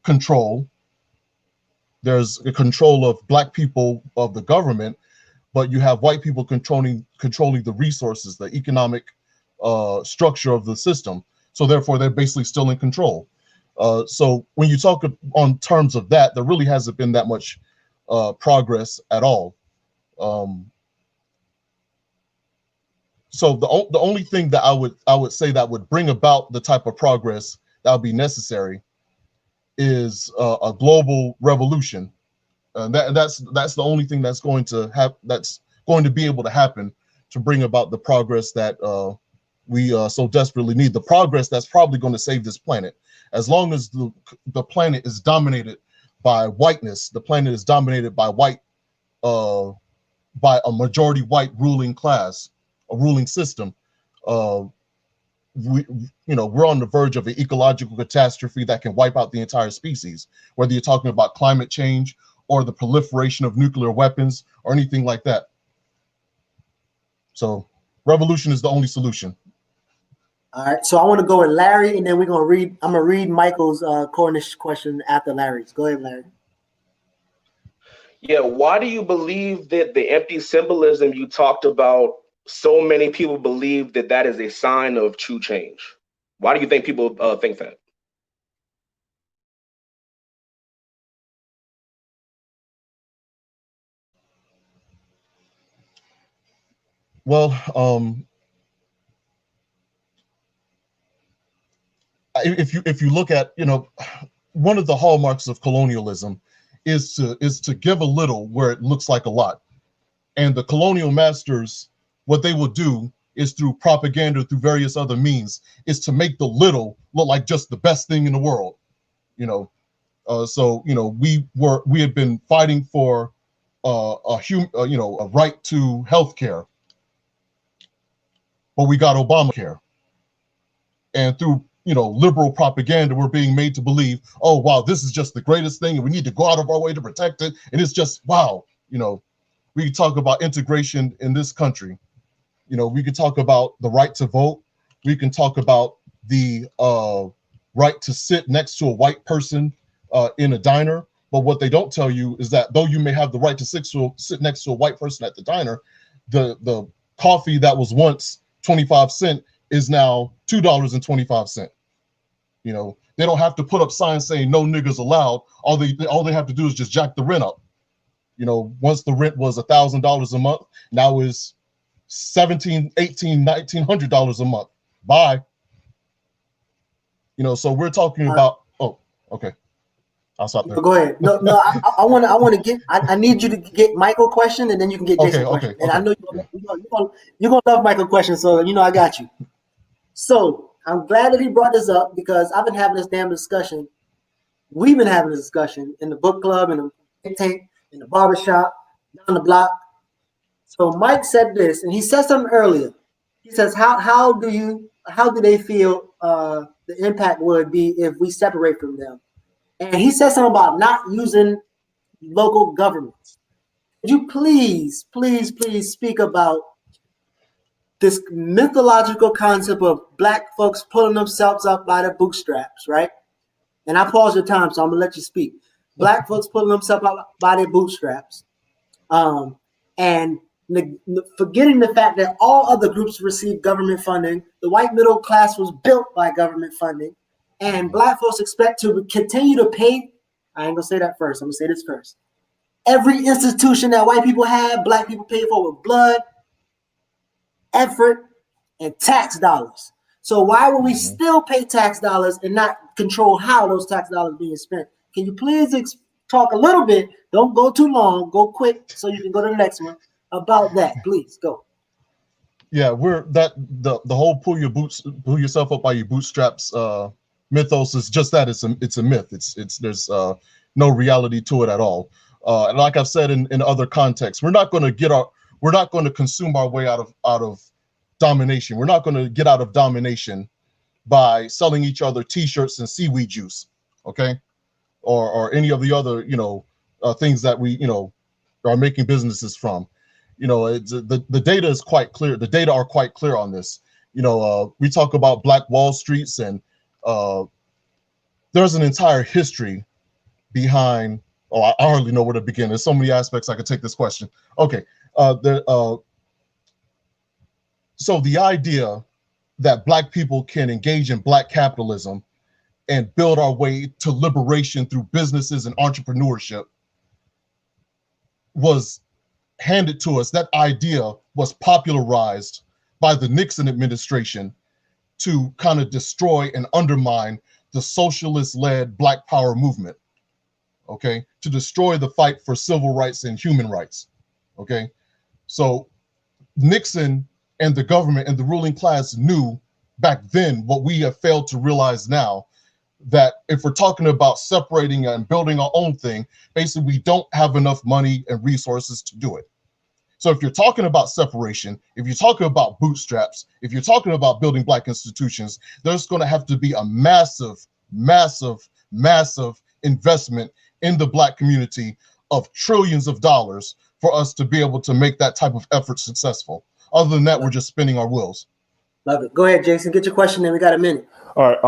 control, there's a control of black people of the government, but you have white people controlling the resources, the economic structure of the system. So therefore, they're basically still in control. So when you talk on terms of that, there really hasn't been that much progress at all. So the only thing that I would say that would bring about the type of progress that would be necessary is a global revolution. That's the only thing that's going to be able to happen to bring about the progress that we so desperately need. The progress that's probably going to save this planet. As long as the planet is dominated by whiteness, the planet is dominated by by a majority white ruling class, a ruling system. We're on the verge of an ecological catastrophe that can wipe out the entire species, whether you're talking about climate change or the proliferation of nuclear weapons or anything like that. So revolution is the only solution.
All right, so I want to go with Larry, and then I'm gonna read Michael's Cornish question after Larry's. Go ahead, Larry.
Yeah, why do you believe that the empty symbolism you talked about, so many people believe that is a sign of true change? Why do you think people think that?
Well, if you look at, one of the hallmarks of colonialism is to give a little where it looks like a lot. And the colonial masters, what they will do is through propaganda, through various other means, is to make the little look like just the best thing in the world. So we have been fighting for a right to health care, but we got Obamacare. And through liberal propaganda, we're being made to believe, oh wow, this is just the greatest thing, and we need to go out of our way to protect it. And it's just wow. We could talk about integration in this country. We could talk about the right to vote. We can talk about the right to sit next to a white person in a diner. But what they don't tell you is that though you may have the right to sit next to a white person at the diner, the coffee that was once 25 cents is now $2.25. They don't have to put up signs saying no niggas allowed. All they have to do is just jack the rent up. Once the rent was $1,000 a month, now is $1,700, $1,800, $1,900 a month. Bye. So we're talking about. Oh, okay. I'll stop there.
Go ahead. No, I want to get. I need you to get Michael question, and then you can get Jason question. And I know you're gonna love Michael question, so I got you. So I'm glad that he brought this up because I've been having this damn discussion. We've been having this discussion in the book club, in the tank, in the barbershop, down the block. So Mike said this, and he said something earlier. He says, how do they feel the impact would be if we separate from them? And he said something about not using local governments. Could you please speak about this mythological concept of Black folks pulling themselves up by their bootstraps, right? And I pause your time, so I'm gonna let you speak. Black folks pulling themselves up by their bootstraps, and forgetting the fact that all other groups receive government funding. The white middle class was built by government funding, and Black folks expect to continue to pay. I ain't gonna say that first. I'm gonna say this first. Every institution that white people have, Black people pay for with blood, effort, and tax dollars. So why would we still pay tax dollars and not control how those tax dollars are being spent? Can you please talk a little bit? Don't go too long. Go quick so you can go to the next one about that. Please go.
Yeah, the whole pull yourself up by your bootstraps mythos is just that. It's a myth. There's no reality to it at all. And like I've said in other contexts, we're not going to consume our way out of domination. We're not going to get out of domination by selling each other T-shirts and seaweed juice, okay, or any of the other things that we are making businesses from. The data is quite clear. The data are quite clear on this. We talk about Black Wall Streets, and there's an entire history behind. Oh, I hardly know where to begin. There's so many aspects I could take this question. Okay, so the idea that Black people can engage in Black capitalism and build our way to liberation through businesses and entrepreneurship was handed to us. That idea was popularized by the Nixon administration to kind of destroy and undermine the socialist-led Black Power movement, okay, to destroy the fight for civil rights and human rights, okay? So Nixon and the government and the ruling class knew back then what we have failed to realize now, that if we're talking about separating and building our own thing, basically we don't have enough money and resources to do it. So if you're talking about separation, if you're talking about bootstraps, if you're talking about building Black institutions, there's going to have to be a massive investment in the Black community of trillions of dollars for us to be able to make that type of effort successful. Other than that, we're just spinning our wheels.
Love it. Go ahead, Jason. Get your question in. We got a minute.
All right.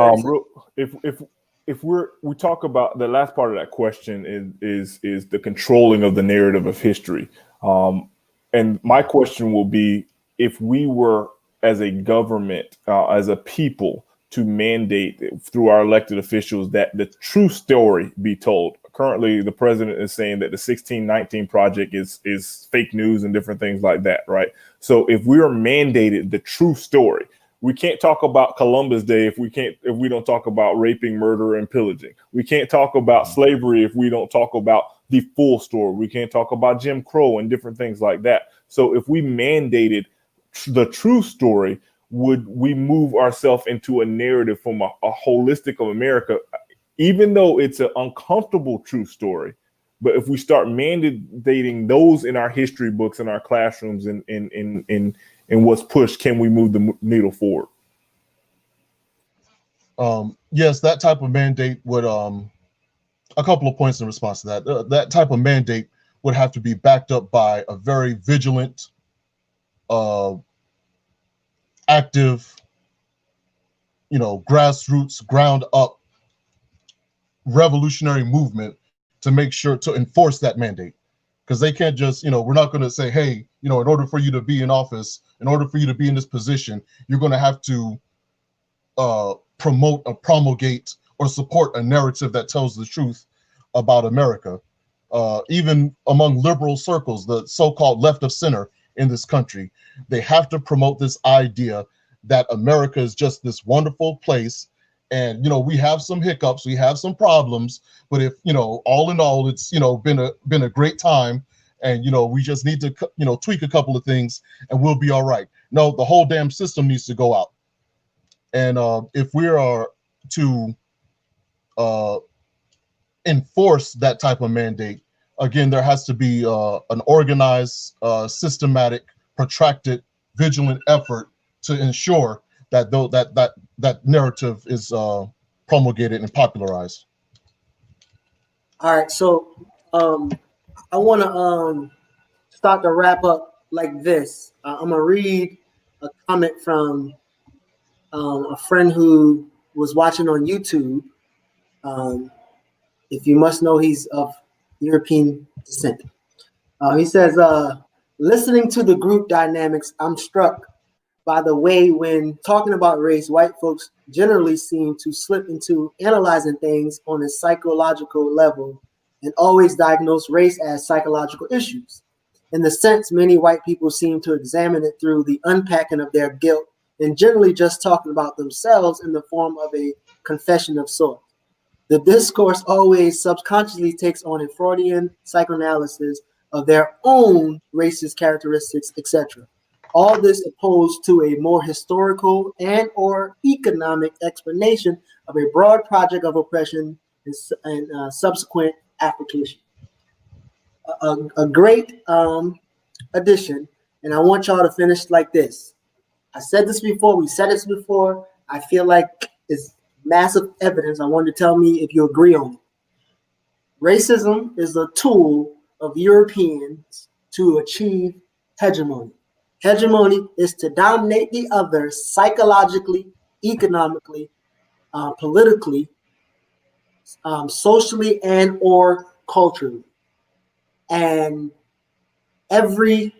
If we talk about the last part of that question is the controlling of the narrative of history. And my question will be, if we were as a government, as a people, to mandate through our elected officials that the true story be told. Currently, the president is saying that the 1619 project is fake news and different things like that, right? So if we are mandated the true story, we can't talk about Columbus Day if we don't talk about raping, murder, and pillaging. We can't talk about slavery if we don't talk about the full story. We can't talk about Jim Crow and different things like that. So if we mandated the true story, would we move ourselves into a narrative from a holistic of America, even though it's an uncomfortable true story? But if we start mandating those in our history books, in our classrooms, in what's pushed, can we move the needle forward?
Yes, that type of mandate would, a couple of points in response to that. That type of mandate would have to be backed up by a very vigilant, active, grassroots, ground up revolutionary movement to make sure to enforce that mandate. Because they can't just, we're not going to say, hey, in order for you to be in office, in order for you to be in this position, you're going to have to promote or promulgate or support a narrative that tells the truth about America. Even among liberal circles, the so-called left of center in this country, they have to promote this idea that America is just this wonderful place. And, we have some hiccups, we have some problems, but if, all in all, it's, been a great time. And, we just need to, tweak a couple of things and we'll be all right. No, the whole damn system needs to go out. And if we are to enforce that type of mandate, again, there has to be an organized, systematic, protracted, vigilant effort to ensure that that narrative is promulgated and popularized.
All right. So I want to start to wrap up like this. I'm gonna read a comment from a friend who was watching on YouTube. If you must know, he's of European descent. He says, listening to the group dynamics, I'm struck by the way when talking about race, white folks generally seem to slip into analyzing things on a psychological level and always diagnose race as psychological issues. In the sense, many white people seem to examine it through the unpacking of their guilt and generally just talking about themselves in the form of a confession of sorts. The discourse always subconsciously takes on a Freudian psychoanalysis of their own racist characteristics, etc. All this opposed to a more historical and or economic explanation of a broad project of oppression and subsequent application. A great addition, and I want y'all to finish like this. I said this before, we said this before. I feel like it's massive evidence. I want you to tell me if you agree on it. Racism is a tool of Europeans to achieve hegemony. Hegemony is to dominate the other psychologically, economically, politically, socially, and or culturally. And every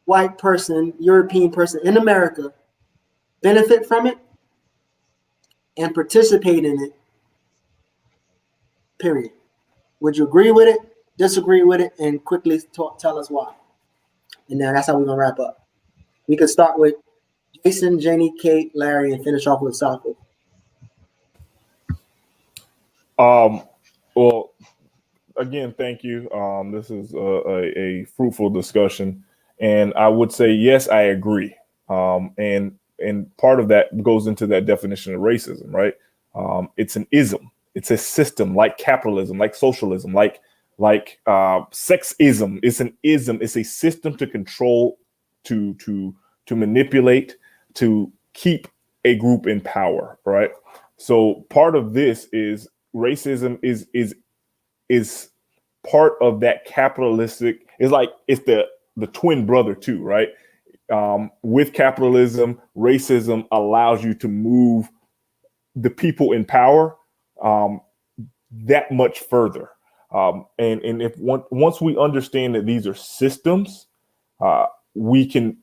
white person, European person in America benefit from it and participate in it, period. Would you agree with it, disagree with it, and quickly tell us why? And now that's how we're going to wrap up. We can start with Jason, Jenny, Kate, Larry, and finish off with Safo.
Well, again, thank you. This is a fruitful discussion. And I would say, yes, I agree. And part of that goes into that definition of racism, right? It's an ism. It's a system like capitalism, like socialism, like sexism. It's an ism. It's a system to control, to manipulate, to keep a group in power, right? So part of this is racism is part of that capitalistic. It's like it's the twin brother too, right? With capitalism, racism allows you to move the people in power that much further. And if once we understand that these are systems, we can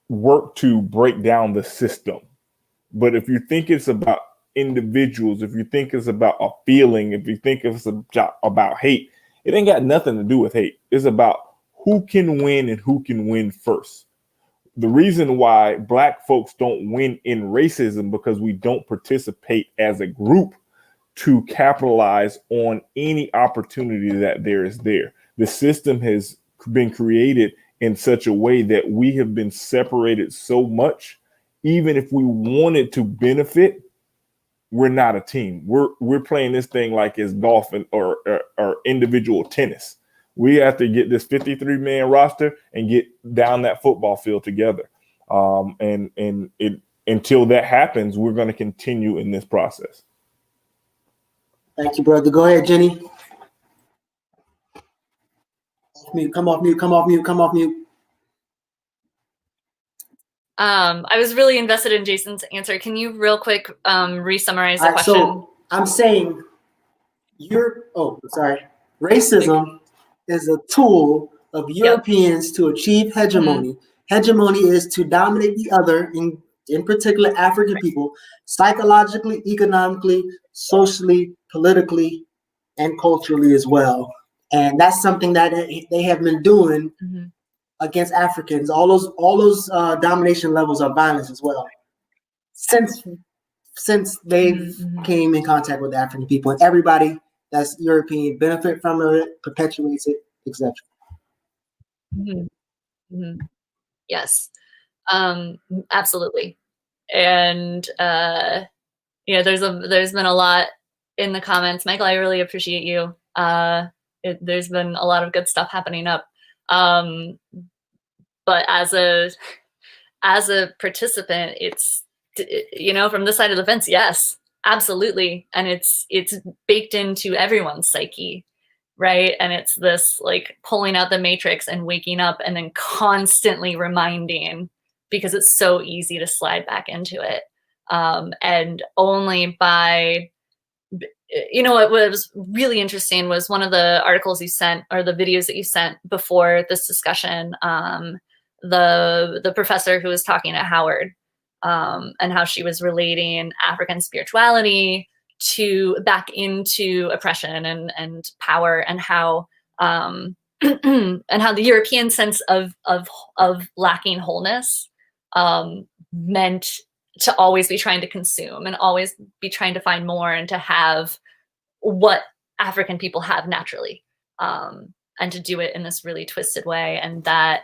work to break down the system. But if you think it's about individuals, if you think it's about a feeling, if you think it's about hate, it ain't got nothing to do with hate. It's about who can win and who can win first. The reason why Black folks don't win in racism because we don't participate as a group to capitalize on any opportunity that there is there. The system has been created in such a way that we have been separated so much. Even if we wanted to benefit, we're not a team. We're playing this thing like it's golf or individual tennis. We have to get this 53-man roster and get down that football field together. And until that happens, we're going to continue in this process.
Thank you, brother. Go ahead, Jenny. Come off mute.
I was really invested in Jason's answer. Can you real quick re-summarize the question?
So I'm saying racism is a tool of Europeans to achieve hegemony. Mm-hmm. Hegemony is to dominate the other, in particular African people, psychologically, economically, socially, politically, and culturally as well. And that's something that they have been doing against Africans. All those domination levels of violence as well. Since they've came in contact with African people, and everybody that's European benefit from it, perpetuates it, etc.
Yes, absolutely. And there's been a lot in the comments. Michael, I really appreciate you. There's been a lot of good stuff happening up. But as a participant, it's from this side of the fence, yes, absolutely, and it's baked into everyone's psyche. right? And it's this like pulling out the matrix and waking up and then constantly reminding, because it's so easy to slide back into it. And only by, what was really interesting was one of the articles you sent, or the videos that you sent before this discussion, the professor who was talking at Howard, and how she was relating African spirituality back into oppression and power, and how and how the European sense of lacking wholeness meant to always be trying to consume and always be trying to find more and to have what African people have naturally, and to do it in this really twisted way. And that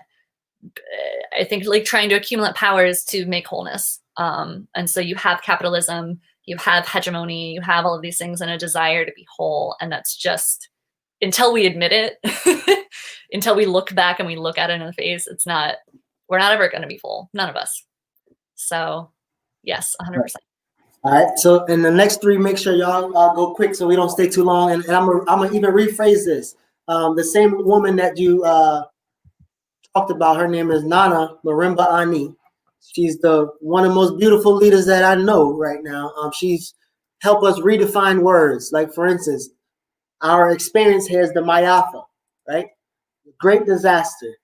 I think like trying to accumulate power is to make wholeness. And so you have capitalism, you have hegemony, you have all of these things and a desire to be whole. And that's just, until we admit it, until we look back and we look at it in the face, we're not ever going to be full. None of us. So yes, 100%.
All right. So in the next three, make sure y'all go quick so we don't stay too long. And I'm gonna even rephrase this. The same woman that you talked about, her name is Nana Marimba Ani. She's one of the most beautiful leaders that I know right now. She's helped us redefine words. Like, for instance, our experience here is the Mayafa, right? Great disaster.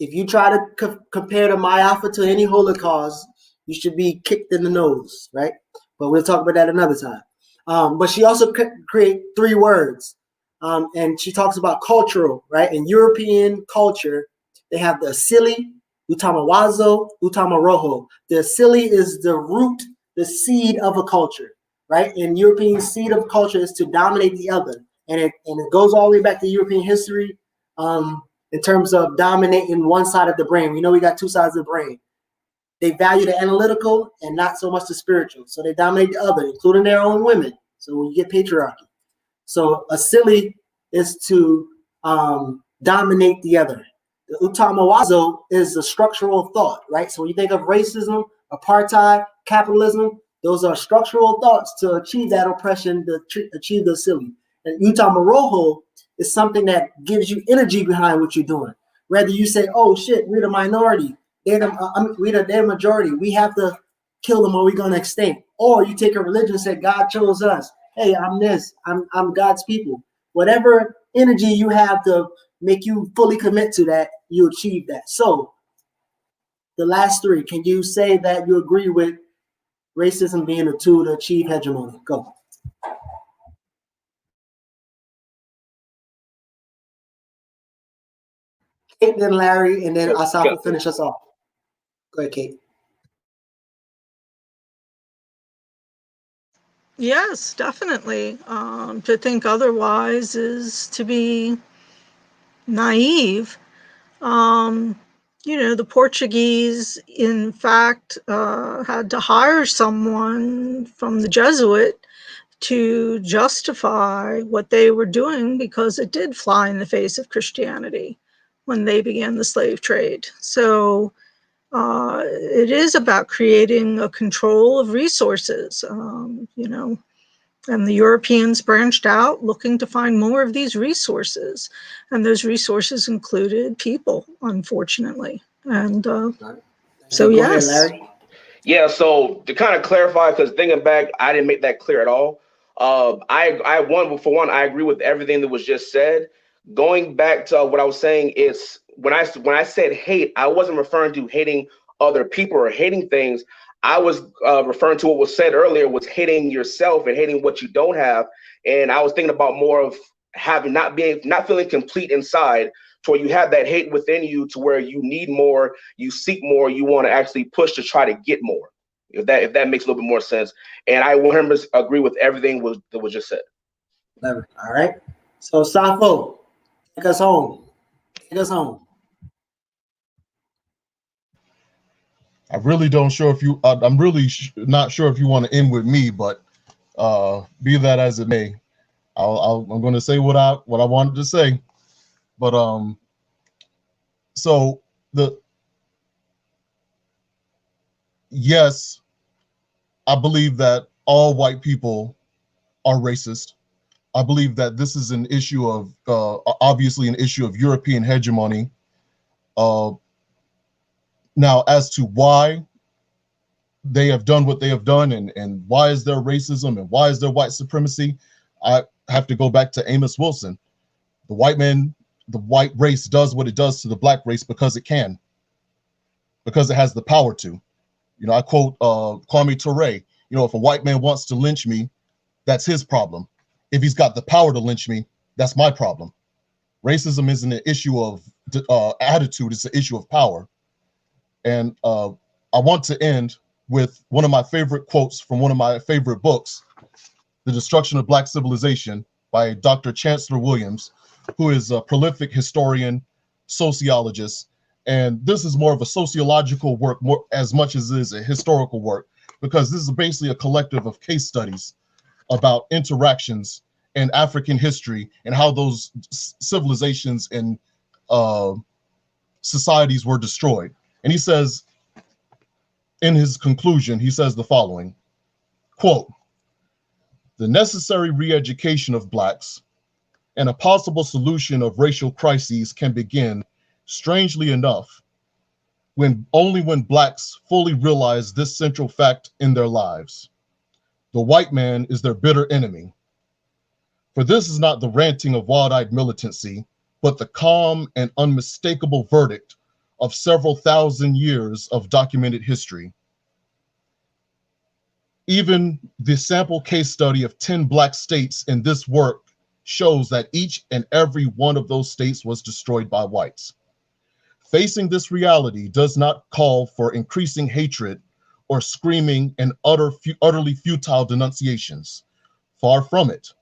If you try to compare the Mayafa to any Holocaust, you should be kicked in the nose, right? But we'll talk about that another time. But she also create three words. And she talks about cultural, right? In European culture, they have the Asili, Utamawazo, Utamaroho. The Asili is the root, the seed of a culture, right? And European seed of culture is to dominate the other. And it goes all the way back to European history in terms of dominating one side of the brain. We know we got two sides of the brain. They value the analytical and not so much the spiritual. So they dominate the other, including their own women. So when you get patriarchy. So Asili is to dominate the other. The Utamawazo is the structural thought, right? So when you think of racism, apartheid, capitalism, those are structural thoughts to achieve that oppression, to achieve the Asili. And Utamaroho is something that gives you energy behind what you're doing. Whether you say, oh shit, we're the minority, they're the majority, we have to kill them or we're going to extinct. Or you take a religion and say, God chose us. Hey, I'm this, I'm God's people. Whatever energy you have to make you fully commit to that, you achieve that. So the last three, can you say that you agree with racism being a tool to achieve hegemony? Go. Kate, then Larry, and then Asaf will finish us off. Go ahead, Kate.
Yes, definitely. To think otherwise is to be naive. The Portuguese, in fact, had to hire someone from the Jesuit to justify what they were doing because it did fly in the face of Christianity when they began the slave trade. So it is about creating a control of resources, and the Europeans branched out looking to find more of these resources. And those resources included people, unfortunately. And so, yes.
Ahead, Larry.
Yeah, so to kind of clarify, because thinking back, I didn't make that clear at all. I agree with everything that was just said. Going back to what I was saying is when I said hate, I wasn't referring to hating other people or hating things. I was referring to what was said earlier, was hating yourself and hating what you don't have. And I was thinking about more of not feeling complete inside, to where you have that hate within you, to where you need more, you seek more, you want to actually push to try to get more. If that makes a little bit more sense. And I 100% agree with everything that was just said.
All right. So Safo, take us home.
I really don't sure if you. I'm really not sure if you want to end with me, but be that as it may, I'm going to say what I wanted to say. But so yes, I believe that all white people are racist. I believe that this is an issue of, obviously an issue of European hegemony. Now, as to why they have done what they have done and why is there racism and why is there white supremacy, I have to go back to Amos Wilson. The white man, the white race does what it does to the black race because it can, because it has the power to. You know, I quote Kwame Ture, you know, if a white man wants to lynch me, that's his problem. If he's got the power to lynch me, that's my problem. Racism isn't an issue of attitude, it's an issue of power. And I want to end with one of my favorite quotes from one of my favorite books, The Destruction of Black Civilization by Dr. Chancellor Williams, who is a prolific historian, sociologist. And this is more of a sociological work more as much as it is a historical work, because this is basically a collective of case studies about interactions in African history and how those civilizations and societies were destroyed. And he says, in his conclusion, he says the following, quote, "The necessary re-education of Blacks and a possible solution of racial crises can begin, strangely enough, only when Blacks fully realize this central fact in their lives. The white man is their bitter enemy. For this is not the ranting of wild-eyed militancy, but the calm and unmistakable verdict of several thousand years of documented history. Even the sample case study of 10 Black states in this work shows that each and every one of those states was destroyed by whites. Facing this reality does not call for increasing hatred or screaming and utterly futile denunciations. Far from it.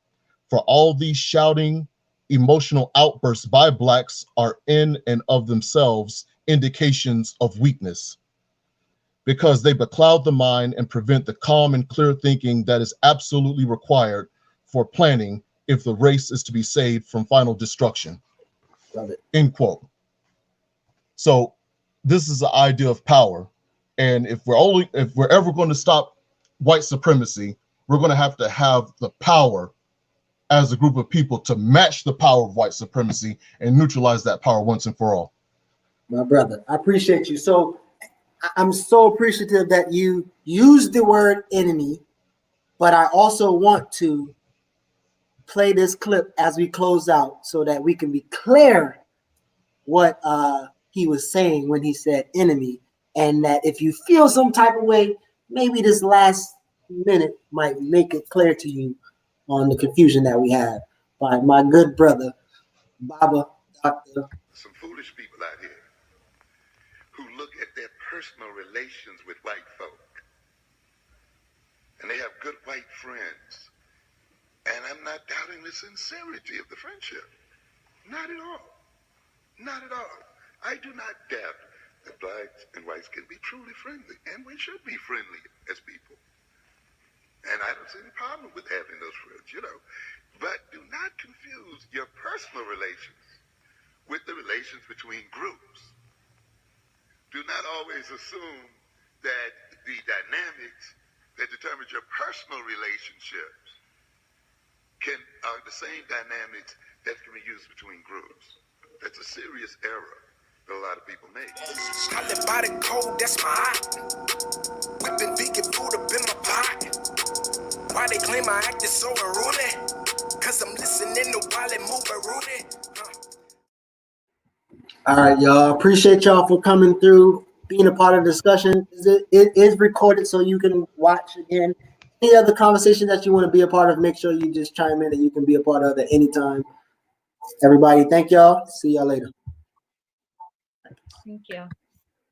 For all these shouting, emotional outbursts by Blacks are in and of themselves indications of weakness, because they becloud the mind and prevent the calm and clear thinking that is absolutely required for planning if the race is to be saved from final destruction."
Love it.
End quote. So this is the idea of power. And if we're ever going to stop white supremacy, we're going to have the power as a group of people to match the power of white supremacy and neutralize that power once and for all.
My brother, I appreciate you. So I'm so appreciative that you used the word enemy, but I also want to play this clip as we close out so that we can be clear what he was saying when he said enemy, and that if you feel some type of way, maybe this last minute might make it clear to you on the confusion that we have. By my good brother, Baba Dr.
Some foolish people out here who look at their personal relations with white folk, and they have good white friends. And I'm not doubting the sincerity of the friendship. Not at all. Not at all. I do not doubt that Blacks and whites can be truly friendly, and we should be friendly as people. And I don't see any problem with having those friends, you know. But do not confuse your personal relations with the relations between groups. Do not always assume that the dynamics that determine your personal relationships are the same dynamics that can be used between groups. That's a serious error that a lot of people make.
I live by the code, that's my eye. Whipping vegan food up in my pot. Why they claim I acted so unruly? Cause I'm listening to while it move Rudy.
All right, y'all. Appreciate y'all for coming through, being a part of the discussion. It is recorded so you can watch again. Any other conversation that you want to be a part of, make sure you just chime in and you can be a part of it anytime. Everybody, thank y'all. See y'all later.
Thank you.